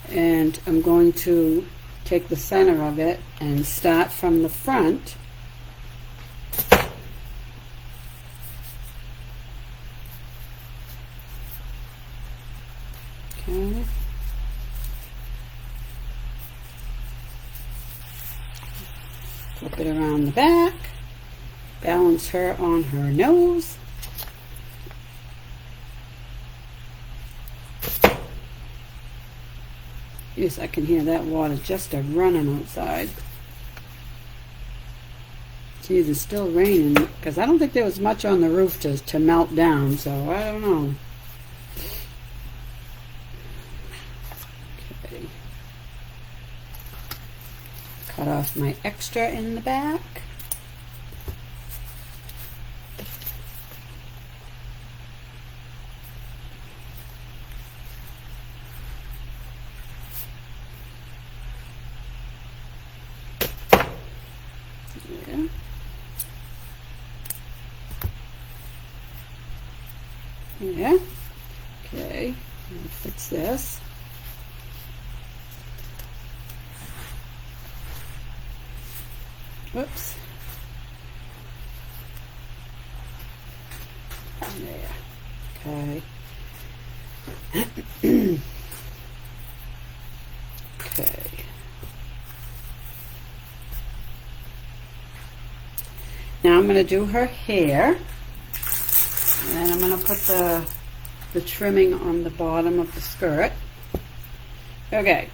Speaker 1: And I'm going to take the center of it and start from the front. Okay. Flip it around the back. Balance her on her nose. Yes, I can hear that water just a-running outside. Geez, it's still raining, because I don't think there was much on the roof to melt down, so I don't know. Okay. Cut off my extra in the back. Yeah. Yeah. Okay. Fix this. Whoops. There. Okay. Okay. Now I'm going to do her hair, and I'm going to put the trimming on the bottom of the skirt. Okay,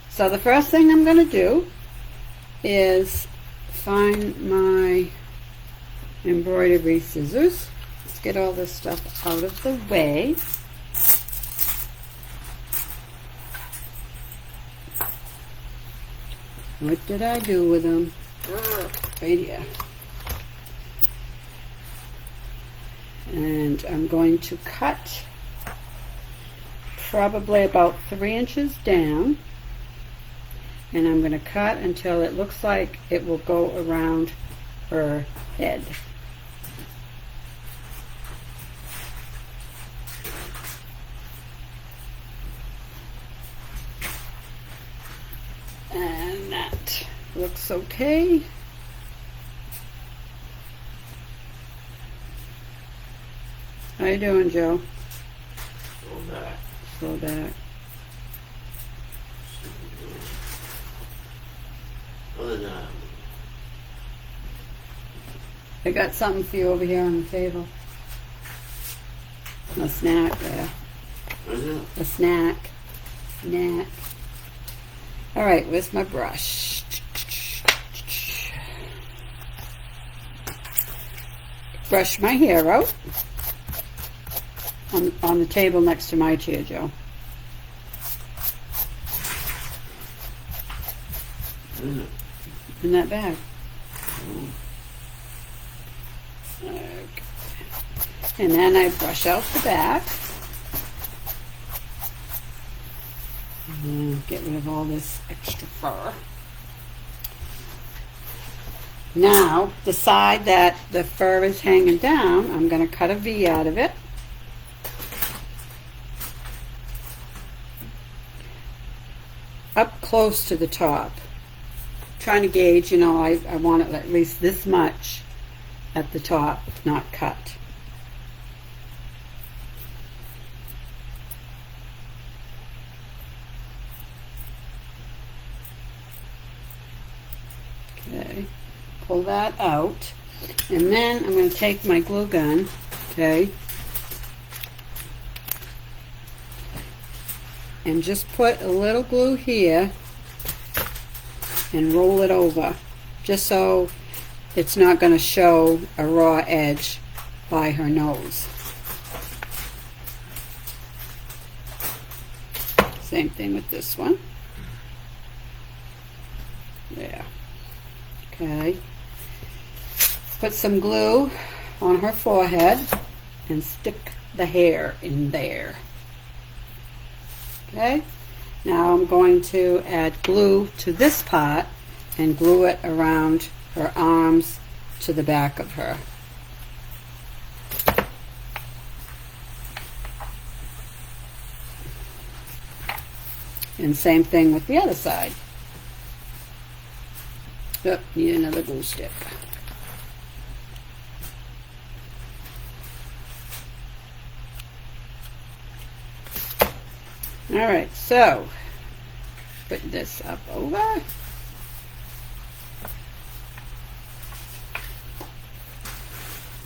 Speaker 1: so the first thing I'm going to do is find my embroidery scissors. Let's get all this stuff out of the way. What did I do with them? Right here. And I'm going to cut probably about 3 inches down, and I'm going to cut until it looks like it will go around her head. And that looks okay. How you doing, Joe? Slow back. I got something for you over here on the table. A snack there. A snack. Snack. Alright, where's my brush? Brush my hair out. On the table next to my chair, Joe. In that bag. Okay. And then I brush out the back. And get rid of all this extra fur. Now, the side that the fur is hanging down, I'm going to cut a V out of it. Up close to the top. Trying to gauge, you know, I want it at least this much at the top, not cut. Okay, pull that out, and then I'm going to take my glue gun, okay, and just put a little glue here and roll it over, just so it's not going to show a raw edge by her nose. Same thing with this one. There. Okay. Put some glue on her forehead and stick the hair in there. Okay, now I'm going to add glue to this part and glue it around her arms to the back of her. And same thing with the other side. Oh, need another glue stick. Alright, so put this up over.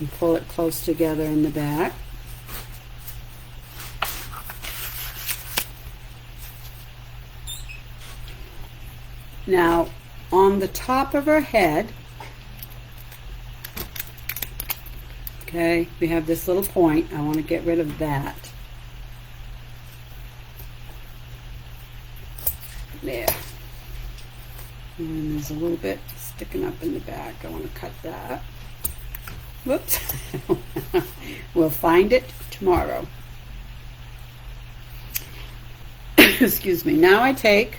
Speaker 1: And pull it close together in the back. Now, on the top of her head, okay, we have this little point. I want to get rid of that. There. And there's a little bit sticking up in the back. I want to cut that. Whoops. We'll find it tomorrow. Excuse me. Now I take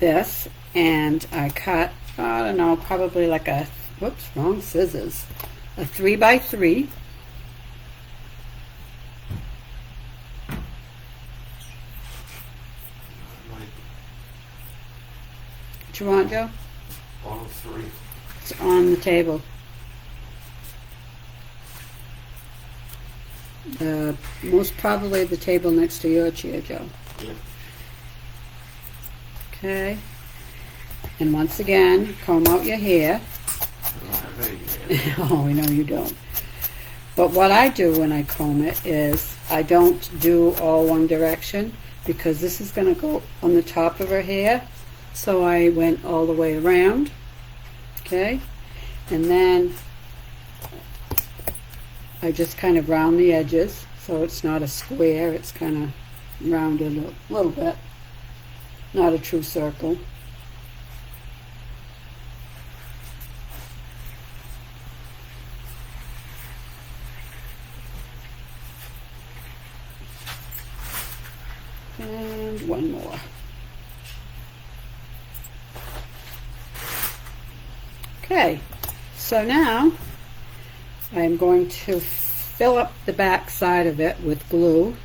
Speaker 1: this and I cut, I don't know, probably like a, whoops, wrong scissors, a 3x3. What you want, Joe?
Speaker 2: All three.
Speaker 1: It's on the table. Most probably the table next to your chair, Joe.
Speaker 2: Yeah.
Speaker 1: Okay. And once again, comb out your hair. Oh, we know you don't. But what I do when I comb it is I don't do all one direction because this is going to go on the top of her hair. So I went all the way around. Okay. And then I just kind of round the edges so it's not a square, it's kind of rounded a little bit, not a true circle. And one more. Okay, so now I'm going to fill up the back side of it with glue.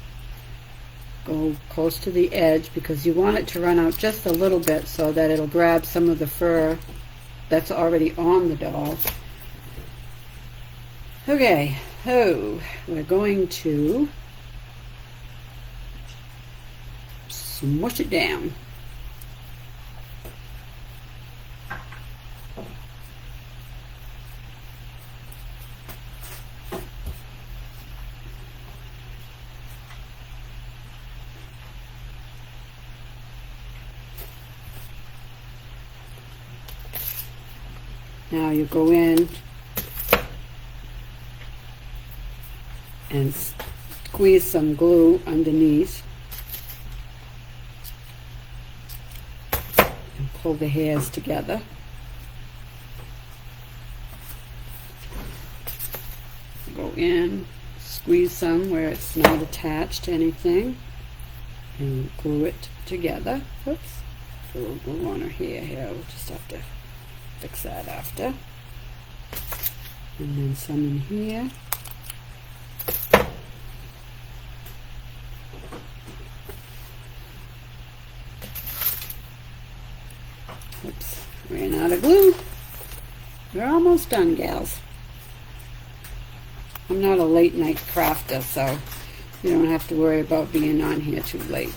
Speaker 1: Go close to the edge because you want it to run out just a little bit so that it'll grab some of the fur that's already on the doll. Okay, so we're going to smush it down. Now you go in and squeeze some glue underneath and pull the hairs together. Go in, squeeze some where it's not attached to anything and glue it together. Oops, a little glue on her hair here. We'll just have to fix that after. And then some in here. Oops, ran out of glue. We're almost done, gals. I'm not a late night crafter, so you don't have to worry about being on here too late.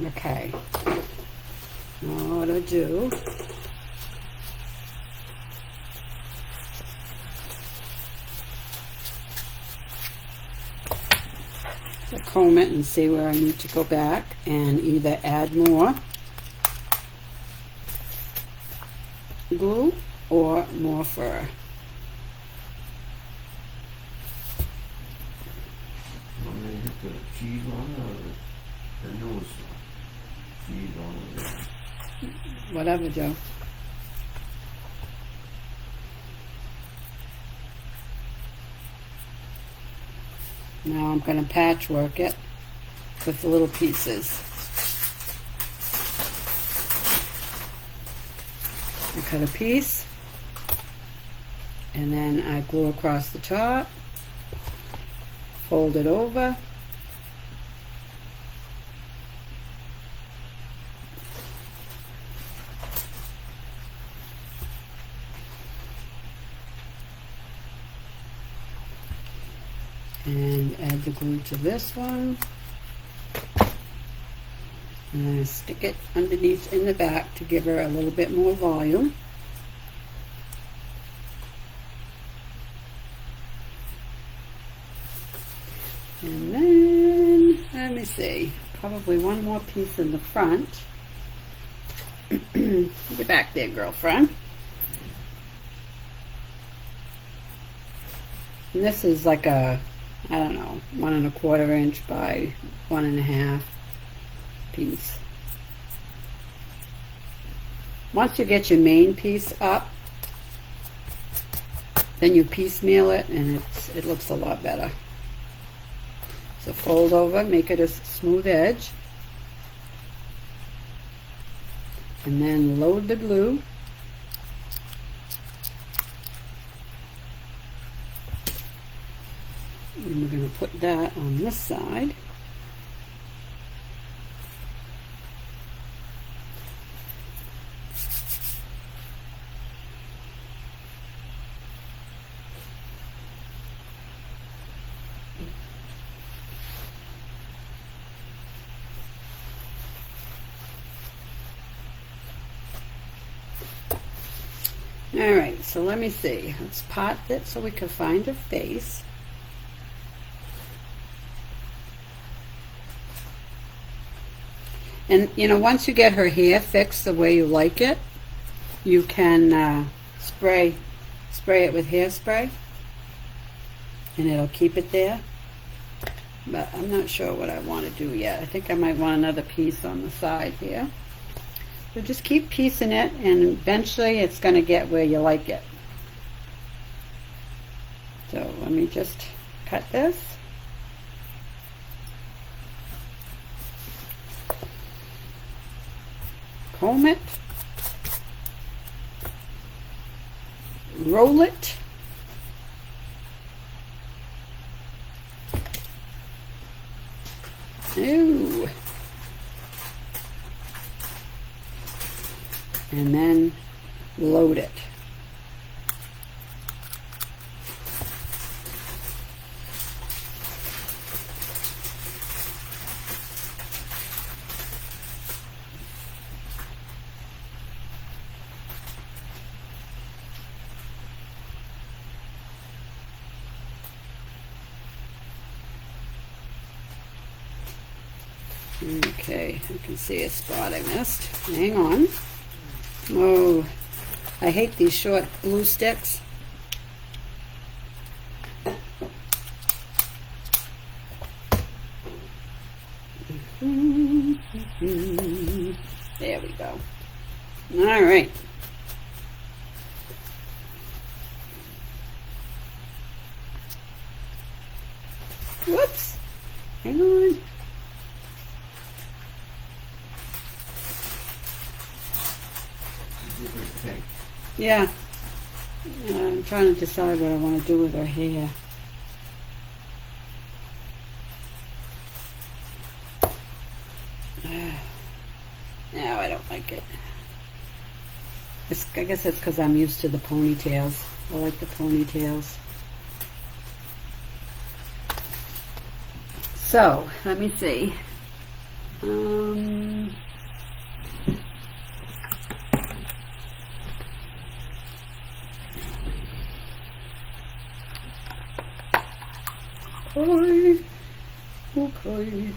Speaker 1: Okay, now what to do, to comb it and see where I need to go back and either add more glue or more fur.
Speaker 2: I'm going to hit the cheese on it or the nose cheese on it.
Speaker 1: Whatever, Joe. Now I'm going to patchwork it with the little pieces. I cut a piece and then I glue across the top, fold it over, and add the glue to this one, and I stick it underneath in the back to give her a little bit more volume. And then, let me see, probably one more piece in the front. Get back there, girlfriend. And this is like a, I don't know, 1 1/4 inch by 1 1/2 piece. Once you get your main piece up, then you piecemeal it and it looks a lot better. So fold over, make it a smooth edge, and then load the glue. And we're going to put that on this side. Alright, so let me see. Let's pot it so we can find a face. And you know, once you get her hair fixed the way you like it, you can spray it with hairspray, and it'll keep it there. But I'm not sure what I want to do yet. I think I might want another piece on the side here. So just keep piecing it, and eventually it's going to get where you like it. So let me just cut this. Comb it. Roll it. Ooh. And then load it. Okay, I can see a spot I missed. Hang on. Oh, I hate these short glue sticks. There we go. All right. Whoops. Hang on. Yeah, I'm trying to decide what I want to do with her hair. No, I don't like it. I guess it's because I'm used to the ponytails. I like the ponytails. So, let me see. Okay.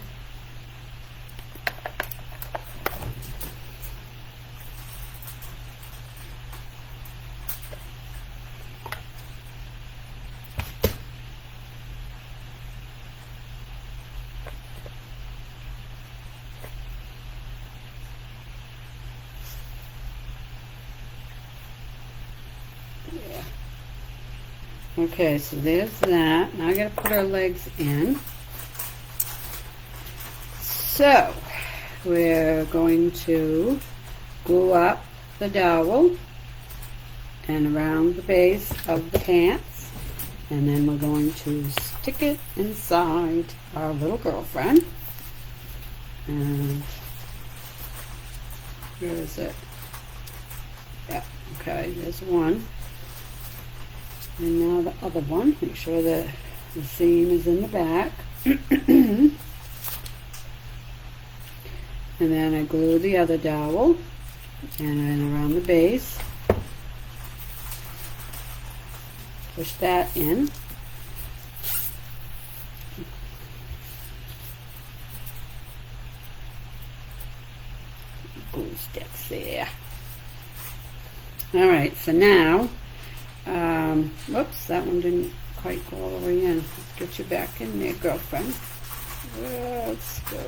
Speaker 1: Okay, so there's that. Now I gotta put our legs in. So we're going to glue up the dowel and around the base of the pants, and then we're going to stick it inside our little girlfriend. And where is it? Yeah, okay, there's one. And now the other one, make sure that the seam is in the back. And then I glue the other dowel and then around the base. Push that in. Glue sticks there. Alright, so now whoops, that one didn't quite go all the way in. Let's get you back in there, girlfriend. Let's go.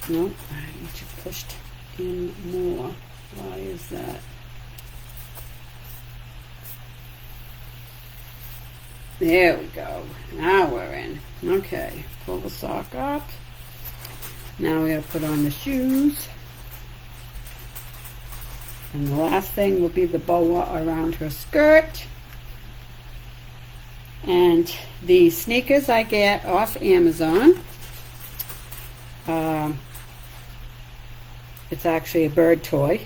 Speaker 1: Nope, I need you pushed in more. Why is that? There we go. Now we're in. Okay, pull the sock up. Now we gotta put on the shoes. And the last thing will be the boa around her skirt. And the sneakers I get off Amazon. It's actually a bird toy.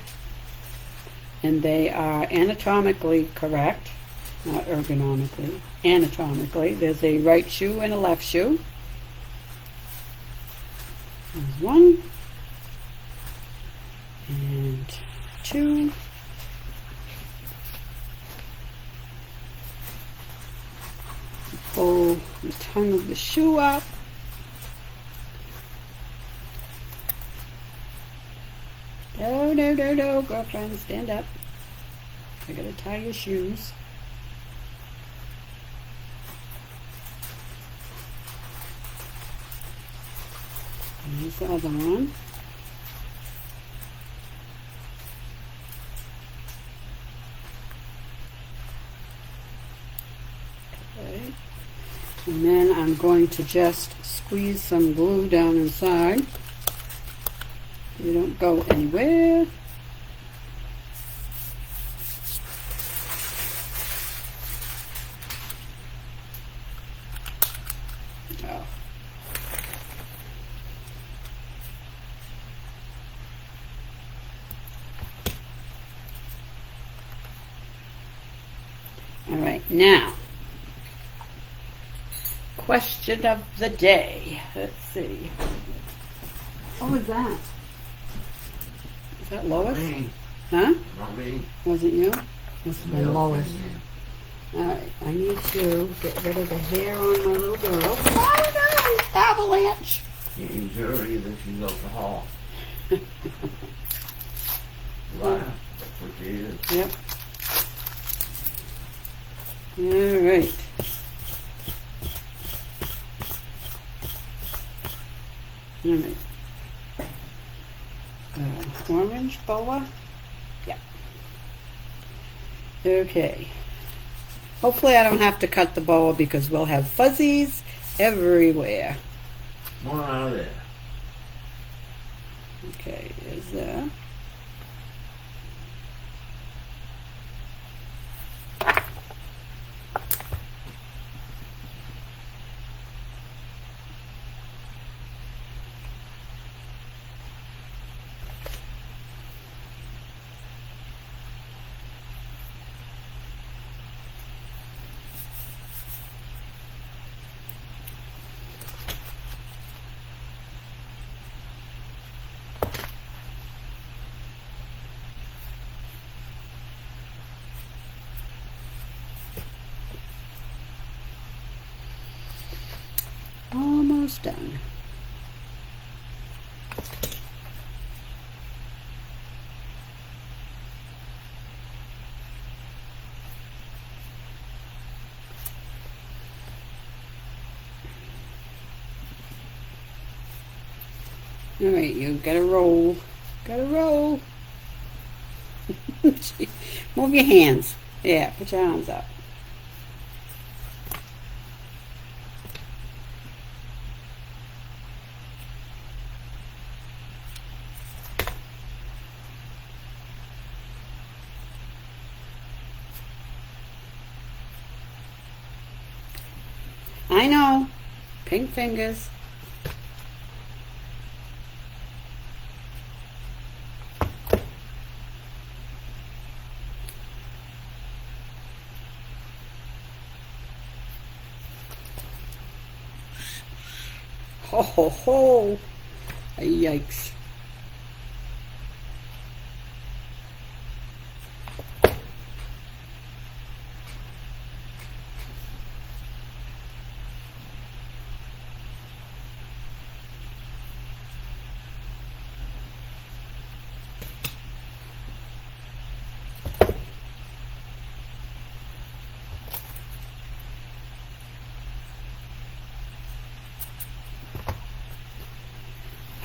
Speaker 1: And they are anatomically correct. Not ergonomically. Anatomically. There's a right shoe and a left shoe. There's one. And two. Pull the tongue of the shoe up. No, no, no, no, girlfriend, stand up. I gotta tie your shoes. And here's the other one. Okay. And then I'm going to just squeeze some glue down inside. You don't go anywhere. Oh. All right, now, question of the day. Let's see. What was that? Is that Lois?
Speaker 2: Not me.
Speaker 1: Huh?
Speaker 2: Not me.
Speaker 1: Was it you? Must have been
Speaker 2: No,
Speaker 1: Lois.
Speaker 2: me.
Speaker 1: Alright, I need to get rid of the hair on my little girl. Oh no! Avalanche!
Speaker 2: She's dirty that she's alcohol. Laugh. That's what she is.
Speaker 1: Yep. Alright. Alright. Orange boa? Yep. Okay. Hopefully I don't have to cut the boa because we'll have fuzzies everywhere.
Speaker 2: More out of there.
Speaker 1: Okay, is that? Almost done. All right, you gotta roll. Gotta roll. Move your hands. Yeah, put your arms up. I know. Pink fingers. Ho ho ho. Yikes.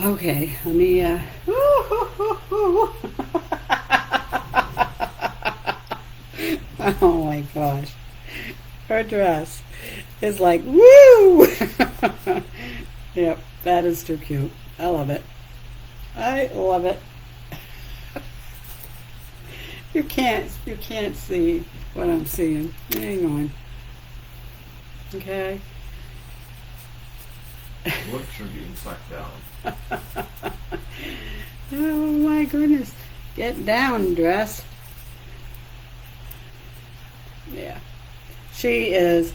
Speaker 1: Okay, let me, oh my gosh. Her dress. is like, woo! Yep, that is too cute. I love it. I love it. You can't see what I'm seeing. Hang on. Okay.
Speaker 2: Looks are getting sucked down.
Speaker 1: Oh my goodness. Get down, dress. Yeah. She is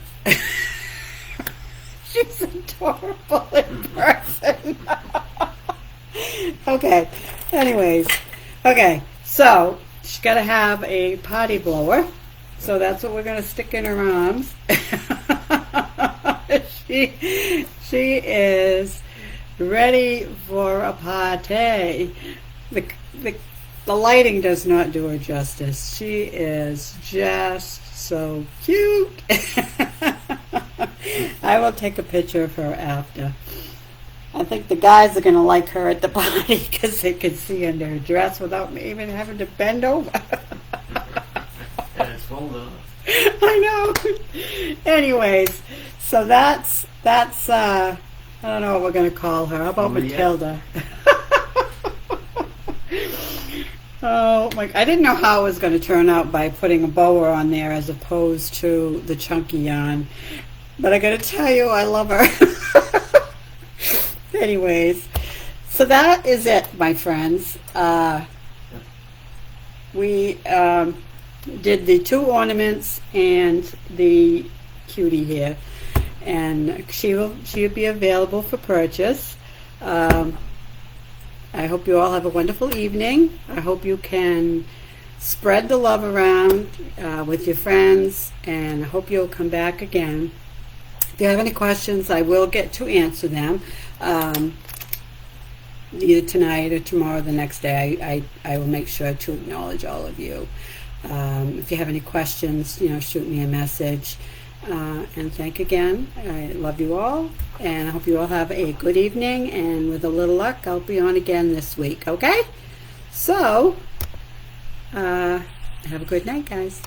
Speaker 1: she's adorable in person. Okay. Anyways. Okay. So she's got to have a potty blower. So that's what we're going to stick in her arms. She is ready for a party. The lighting does not do her justice. She is just so cute. I will take a picture of her after. I think the guys are going to like her at the party because they can see under her dress without me even having to bend over.
Speaker 2: And it's full up.
Speaker 1: I know. Anyways, so that's I don't know what we're going to call her. How about Matilda? Oh my! I didn't know how it was going to turn out by putting a boa on there as opposed to the chunky yarn, but I got to tell you, I love her. Anyways, so that is it, my friends. We did the 2 ornaments and the cutie here, and she'll be available for purchase. I hope you all have a wonderful evening. I hope you can spread the love around with your friends, and I hope you'll come back again. If you have any questions, I will get to answer them either tonight or tomorrow, the next day. I will make sure to acknowledge all of you. If you have any questions, shoot me a message. And thank again. I love you all, and I hope you all have a good evening, and with a little luck, I'll be on again this week, okay? So, have a good night, guys.